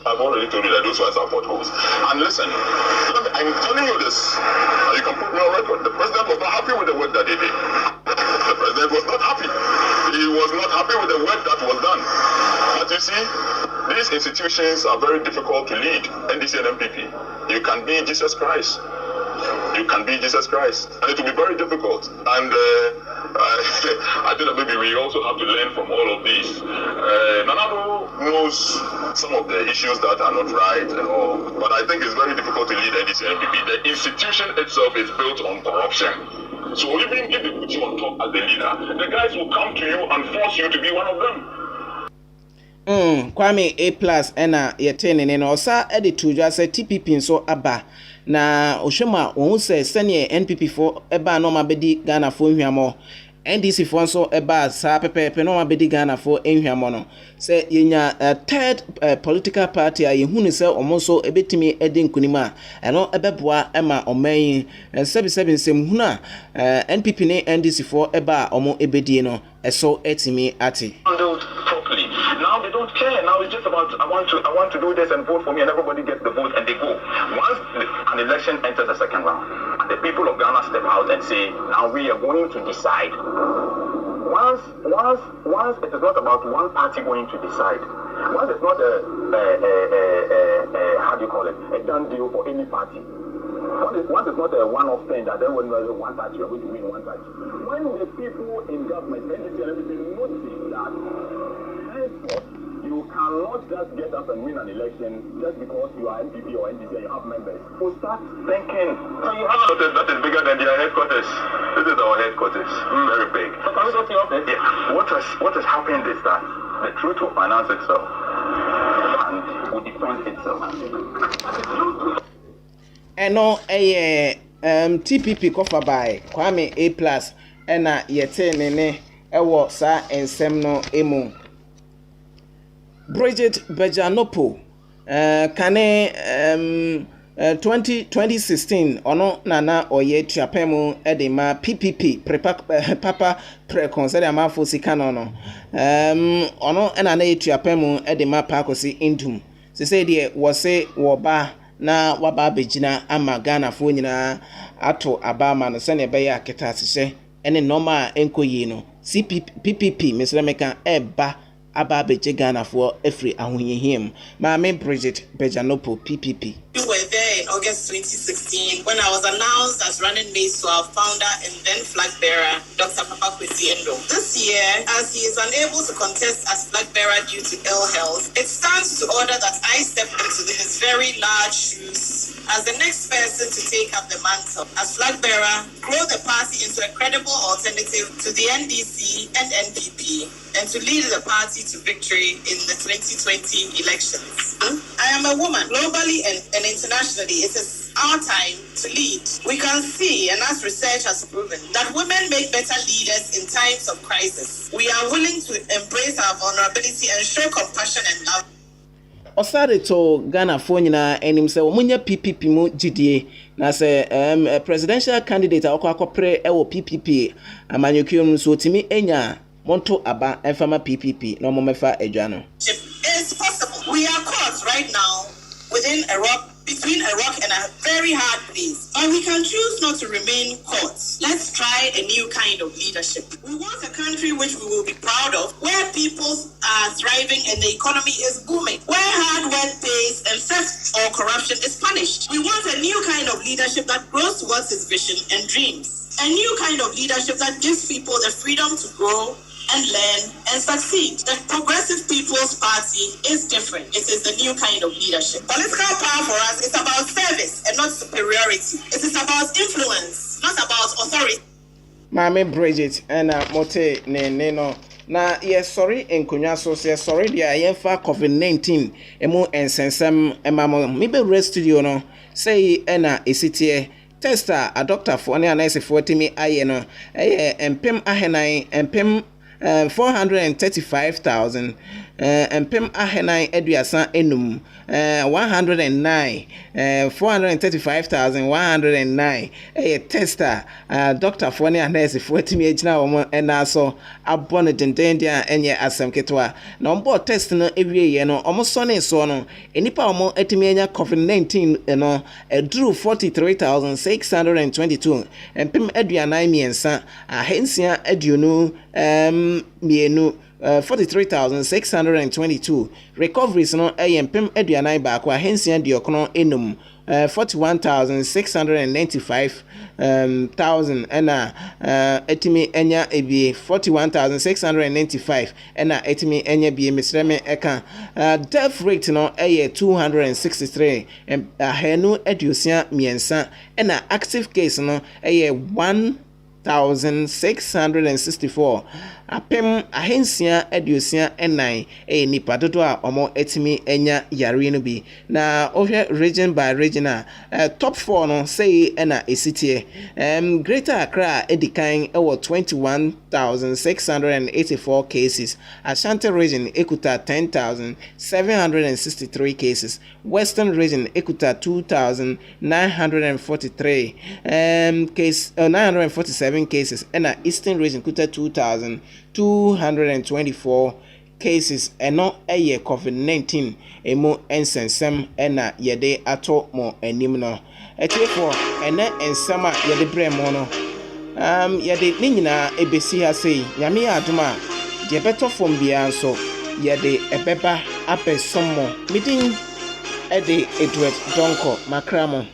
I've already told you that those ones are potholes. And listen, I'm telling you this. You can put me on record. The president was not happy with the work that they did. The president was not happy. He was not happy with the work that was done. But you see, these institutions are very difficult to lead. NDC and MPP. You can be Jesus Christ. You can be Jesus Christ. And it will be very difficult. And I think that maybe we also have to learn from all of these. Nanado knows some of the issues that are not right and all. But I think it's very difficult to lead NDC and MPP. The institution itself is built on corruption. So even if they put you on top as the leader, the guys will come to you and force you to be one of them. Kwame A+ ena yetene ne no osa editu jwa se TPP nso aba na ohwema won se sene NPP fo eba no mabedi Ghana fo hwamo NDC fo nso eba sa pepepe no mabedi Ghana fo hwamo no se yenya third political party a yehunu se omonso ebetimi edi nkunima eno ebeboa ema oman sebi nsem hunu NPP ne NDC fo eba omo ebedi no eso etimi ati properly. Now they don't care. Now it's just about I want to do this and vote for me, and everybody gets the vote and they go. Once an election enters the second round, and the people of Ghana step out and say, now we are going to decide. Once it is not about one party going to decide. Once it's not a how do you call it, a done deal for any party. Once it's not a one-off thing that then when there's one party, you're going to win one party. When the people in government, NDC and everything notice that, henceforth, you cannot just get up and win an election just because you are MPP or NDC and you have members. So start thinking. So you have that is bigger than their headquarters. This is our headquarters. Very big. So can we go to your office? Yeah. What has happened is that the truth will finance itself and will defend itself. Eno TPP kofa by Kwame A+ ena yete nene ewo sa ensem no emu. Bridget Bejanopo kane 2016 ono nana oye tuapemu edema PPP papa pre consider amafo sika no no ono ena na tuapemu edema pakosi indum se say de wo se wo ba na waba begina ama Ghana fo nyina ato abama no se ne be ya keta sese ene normal enkoyi no PPP mesremeka eba aba beje Ghana fo efri ahonyehiem Mame Bridget Bejanopo PPP. You were there in August 2016 when I was announced as running mate to our founder and then flag bearer, Dr. Papa Kwesi Endo. This year, as he is unable to contest as flag bearer due to ill health, it stands to order that I step into his very large shoes as the next person to take up the mantle as flag bearer, grow the party into a credible alternative to the NDC and NPP, and to lead the party to victory in the 2020 elections. I am a woman globally and internationally. It is our time to lead. We can see, and as research has proven, that women make better leaders in times of crisis. We are willing to embrace our vulnerability and show compassion and love. Osare to Ghana fo nyina enim se omunya PPP mu gidie na se presidential candidate akokopre ewo PPP amanyokio no so timi enya monto aba enfama PPP no momefa edwa no. It's possible. We are caught right now between a rock and a very hard place. But we can choose not to remain caught. Let's try a new kind of leadership. We want a country which we will be proud of, where people are thriving and the economy is booming, where hard work pays and theft or corruption is punished. We want a new kind of leadership that grows towards its vision and dreams. A new kind of leadership that gives people the freedom to grow and learn and succeed. The Progressive People's Party is different. It is the new kind of leadership. Political power for us is about service and not superiority. It is about influence, not about authority. Mame Bridget and Mote no. Na yes sorry enkonya so say sorry dia yemfa COVID-19 emu ensensem emamo mebe rest studio no say ena esitie tester a doctor for ne anese for timi aye no empem ahenan empem 435,000 empem ahenan eduasa enum 109 435,109 tester doctor for ne anese for timi agina wo ena so abone dendendia enye asem ketwa na ombo test no ewie ye no omo so ne so no enipa omo etimi enya COVID-19 no edru 43,622 empem eduanan miensa ahensia eduonu mienu 43,622 recoveries no empem eduanan ba kwa hensia diokono enum 41,695 ena etimi enya ebie 41,695 ena etimi enya bie misreme eka death rate no 263 ahenu edusia miensa ena active case no 1,664 apem ahensia edusia enan nipa dodo a omo etimi enya yare no bi na ohwe region by region top 4 no say ena esitie Greater Accra edikan ewo 21,684 cases. Ashanti region ekuta 10,763 cases. Western region ekuta 2,943 947 cases. And Eastern region ekuta 2,224 cases eno eye COVID-19 emu ensensem ena yede ato mo anim no etiefo ene ensama yede bremo no yede ne nyina ebesi ha sei nyame adoma de beto fom bia nso yede ebeba apesomo midin ede Edward Donko makramo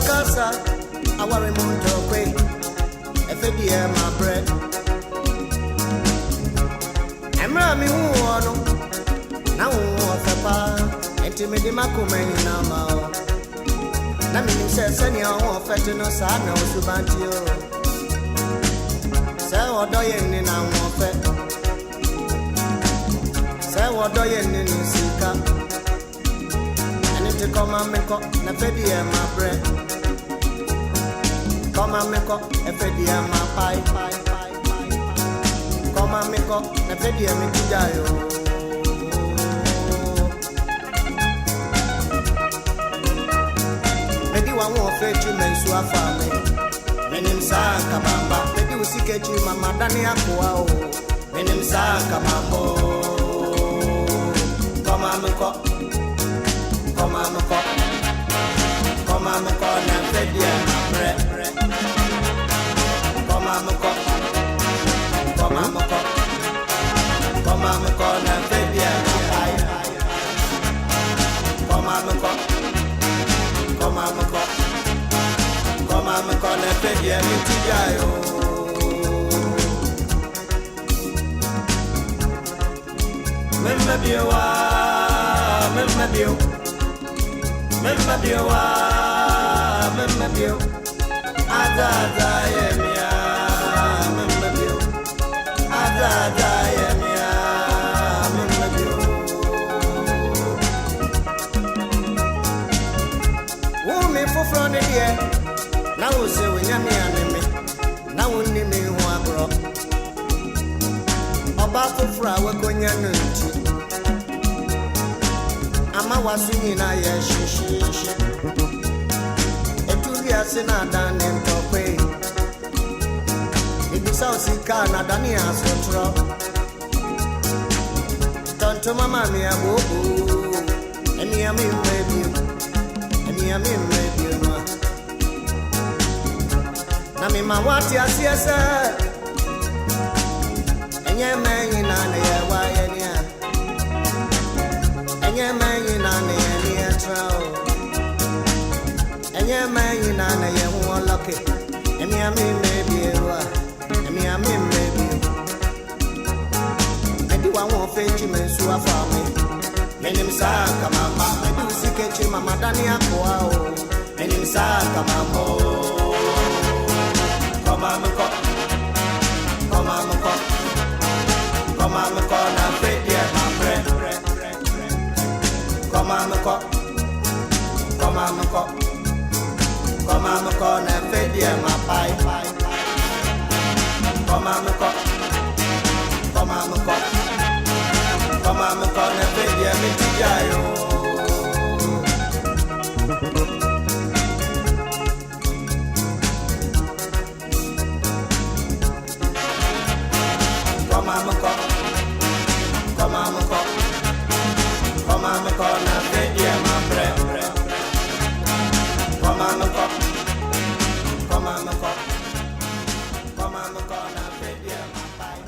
Kasa, our remote away. If it dear my bread, I'm Rami Wano. Now, Papa, and Timmy Macumen now. Naming says, Senior, Fetino Sana, Subantio. Say what do you in our fet? Say what do you in Sika? And to come and make up, Napedia, my bread. Come and make up, Napedia, my pie. Come and make up, Napedia, Mikidayo. Maybe one more fetch you, men, so I found me. Menim Saka Mamba, maybe we see Ketchy, Mamma Dania Coao. Menim Saka Mambo. Come and make up. Come on, and fed you my bread. Come on, and fed you my pie. Come on, and fed you my tijayo. Memma bio, Azada yemia, memma bio, Woman for front of here, now say when you're me, now only me who I grow. About for flower going on. Ama wasini na yeshishi Etulia sina dani mtokwe Ibisa usika na dani asotro Tonto mama mi abubu Emi ya mi mmebi Na mi mawati asiyese Enye menyi na neyewa yenia Enye menyi na neye trao. Enye menyi na neye lucky. Emi ami maybe Emi ami maybe. Edi wa won fechi mensu afa me. Menim sa kamamba. Edi usikechi mama dani akwa o. Menim sa kamambo. Come on, na fedi my bread. Come on, na fedi my pie. Come on, na fedi my tijayo. Come on, na fedi my bread. Come on, na fedi my pie.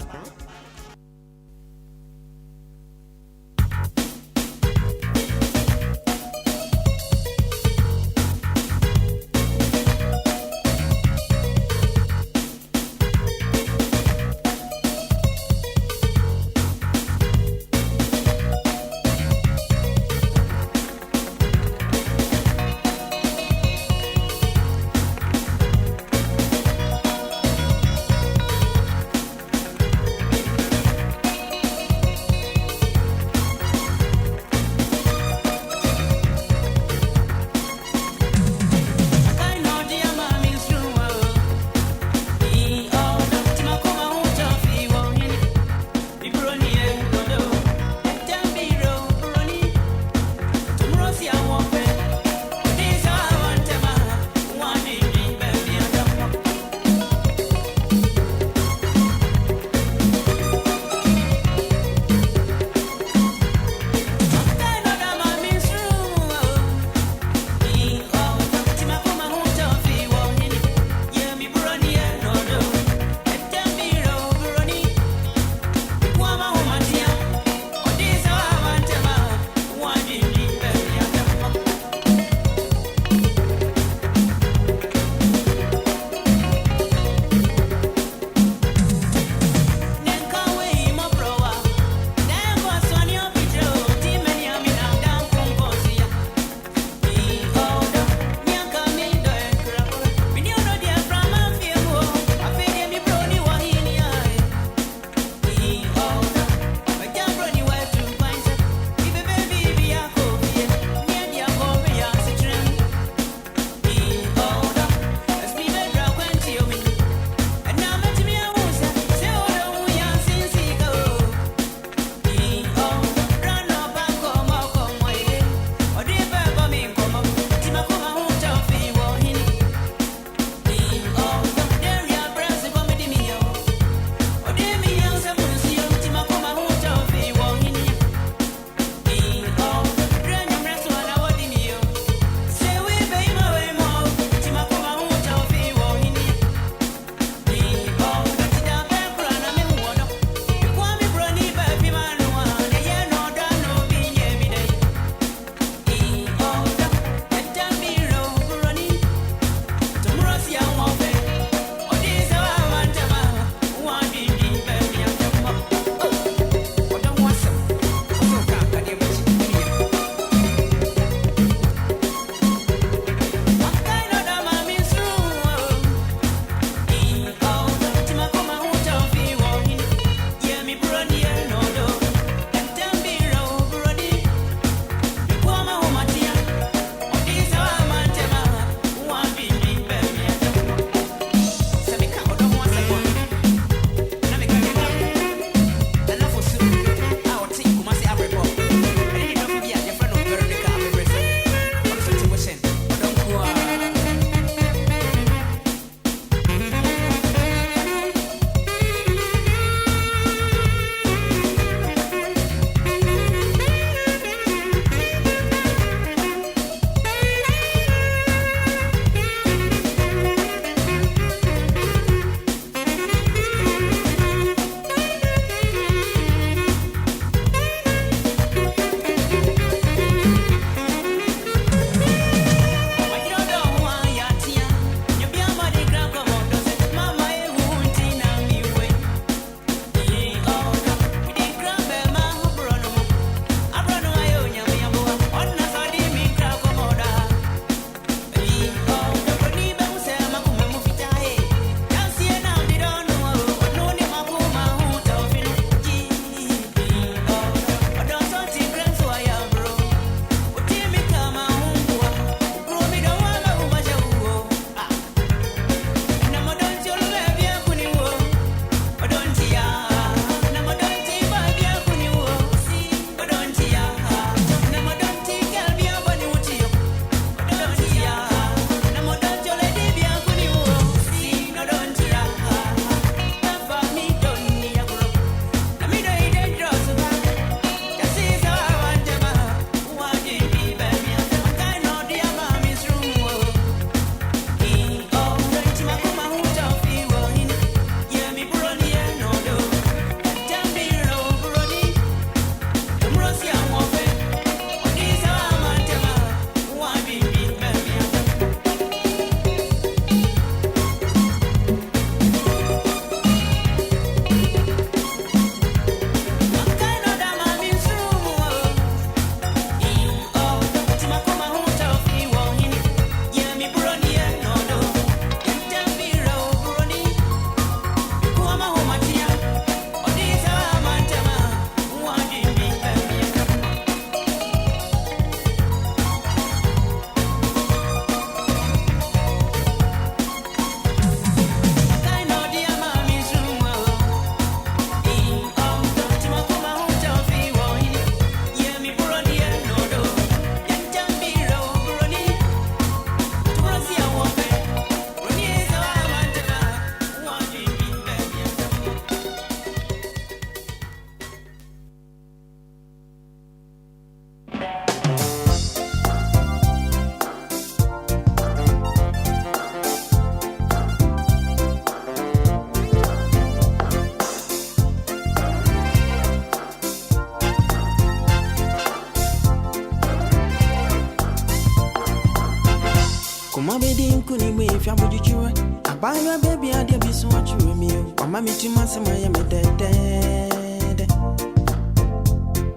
Wabedi nkuni me if ya bujuwe. Abuy your baby and you be so much with me. Mama me to my sama me dead.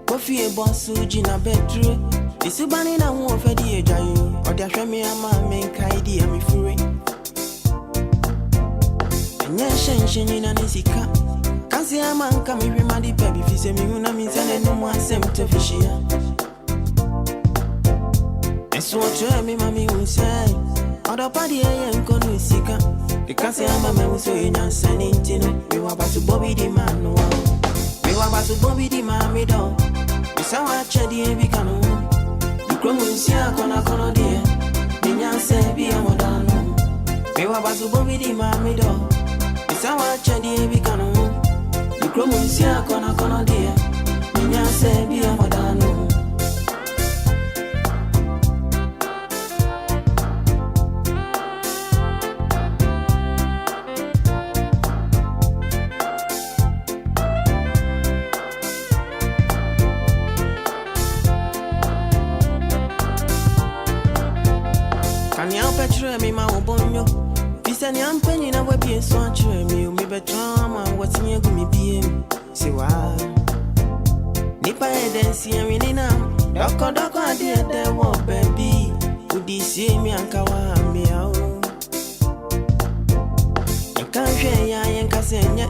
Kofi e boss uji na bedroom. Isubani na wo fedi ejayo. Odi ahwe me ama me kai di am free. Enya shensheni na nisika. Kasi ama nka me hwe madi baby fi se me hu na mi sene no mo asem to fishia. Eso try me mami unsai. Oda party enko no sika. Because ama me so enya sanintino. Me wa basu Bobby di man no. Me wa basu Bobby di man me do. Isa wa chedi e bikano. Promotional kono die. Minya se bi amodano. Me wa basu Bobby di man me do. Isa wa chedi e bikano. Promotional kono die. Minya se bi amodano. Me ma obonyo Visa ni ampenyi na webi so achwe me o me betrama wati me gu me biem se wa Nipa edensi enwini na doko ade de wo baby udi si mi anka wa mi a o Enka hwe ya yen kasenye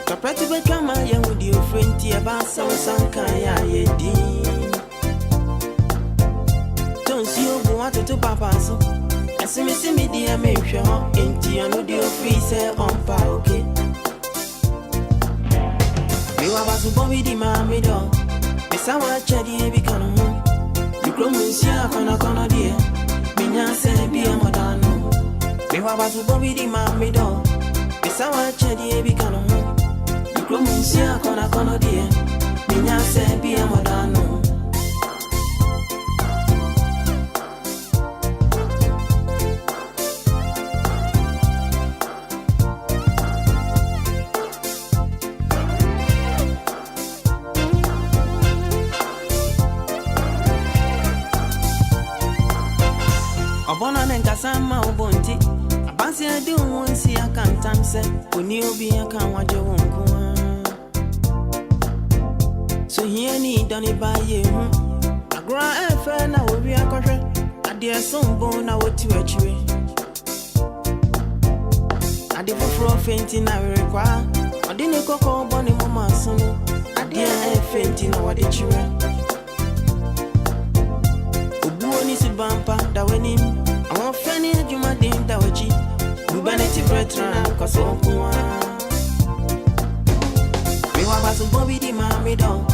Kapati betrama yen udi ofrenti e ba sanka ya yedi Tonsi obu atoto papa so See me dear me show into an audio free say on pa okay. Me wa basu Bobby di mami do. Me sa wa chedi e bikano. You promotion kono die. Me nya se bi amodano. Me wa basu Bobby di mami do. Me sa wa chedi e bikano. You promotion kono die. Me nya se bi amodano. Obona nenkasama ubonti abansi edi wonsi akantamse oni obi aka waje wonko so here ni doni baye hu agra efe na obi akohwe ade sombo na woti wachiwe ade foforo fenti na werekwa ade ne kokko boni mama sunu ade efenti na wade chiwe obuoni sibampa da wenim I'm fanny juma din dawaji Ubaneti bretra koso kwa Me wa basu Bobby di mami do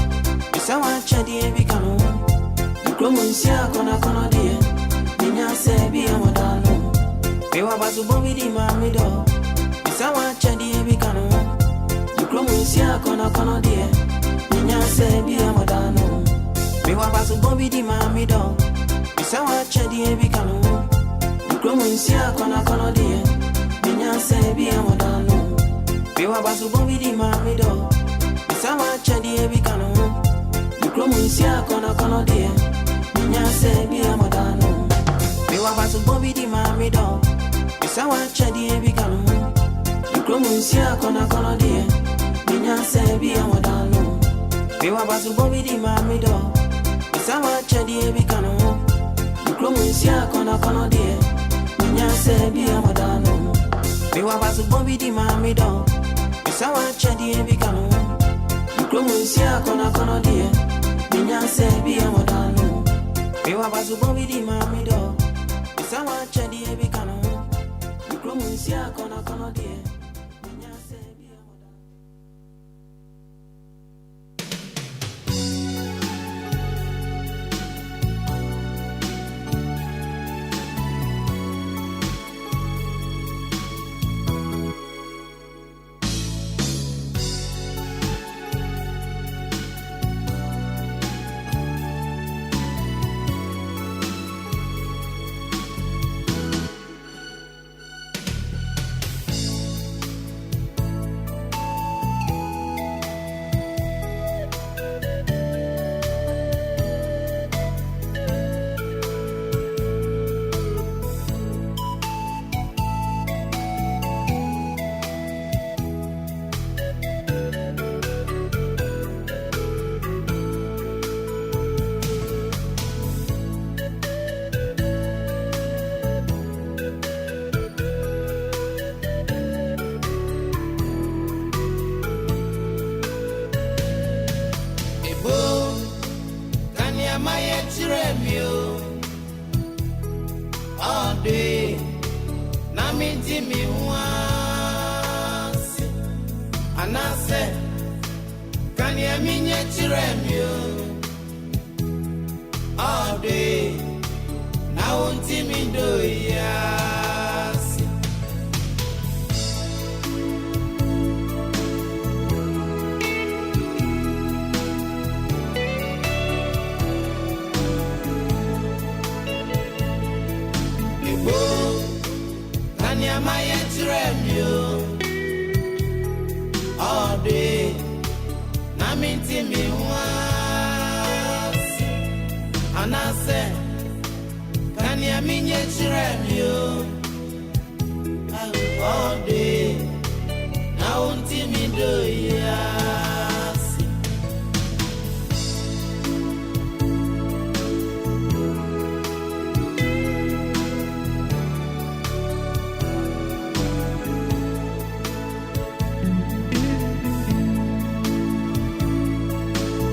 Isa wa chedi e bikano Promotional kono die Minya se bi amodano Me wa basu Bobby di mami do Isa wa chedi e bikano Promotional kono die Minya se bi amodano Me wa basu Bobby di mami do Isa wa chedi e bikano Promotional kono die Minya se bi amodano Me wa basu Bobby di mami do Isa wa chedi e bikano Promotional kono die Minya se bi amodano Me wa basu Bobby di mami do Isa wa chedi e bikano Promotional kono die Minya se bi amodano Me wa basu Bobby di mami do Isa wa chedi e bikano Promotional kono die Minya se bi amodano Me wa basu Bobby di mami do Isa wa chedi e bikano Promotional kono die Minya se bi amodano Me wa basu Bobby di mami do Isa wa chedi e bikano Promotional kono die Minya se bi amodano yet you all day. Nami Timmy once, and I said, can you mean yet you all day? Now, Timmy do yes. Maya tremio all day. Naminti me once, and I said, can you mean you tremio?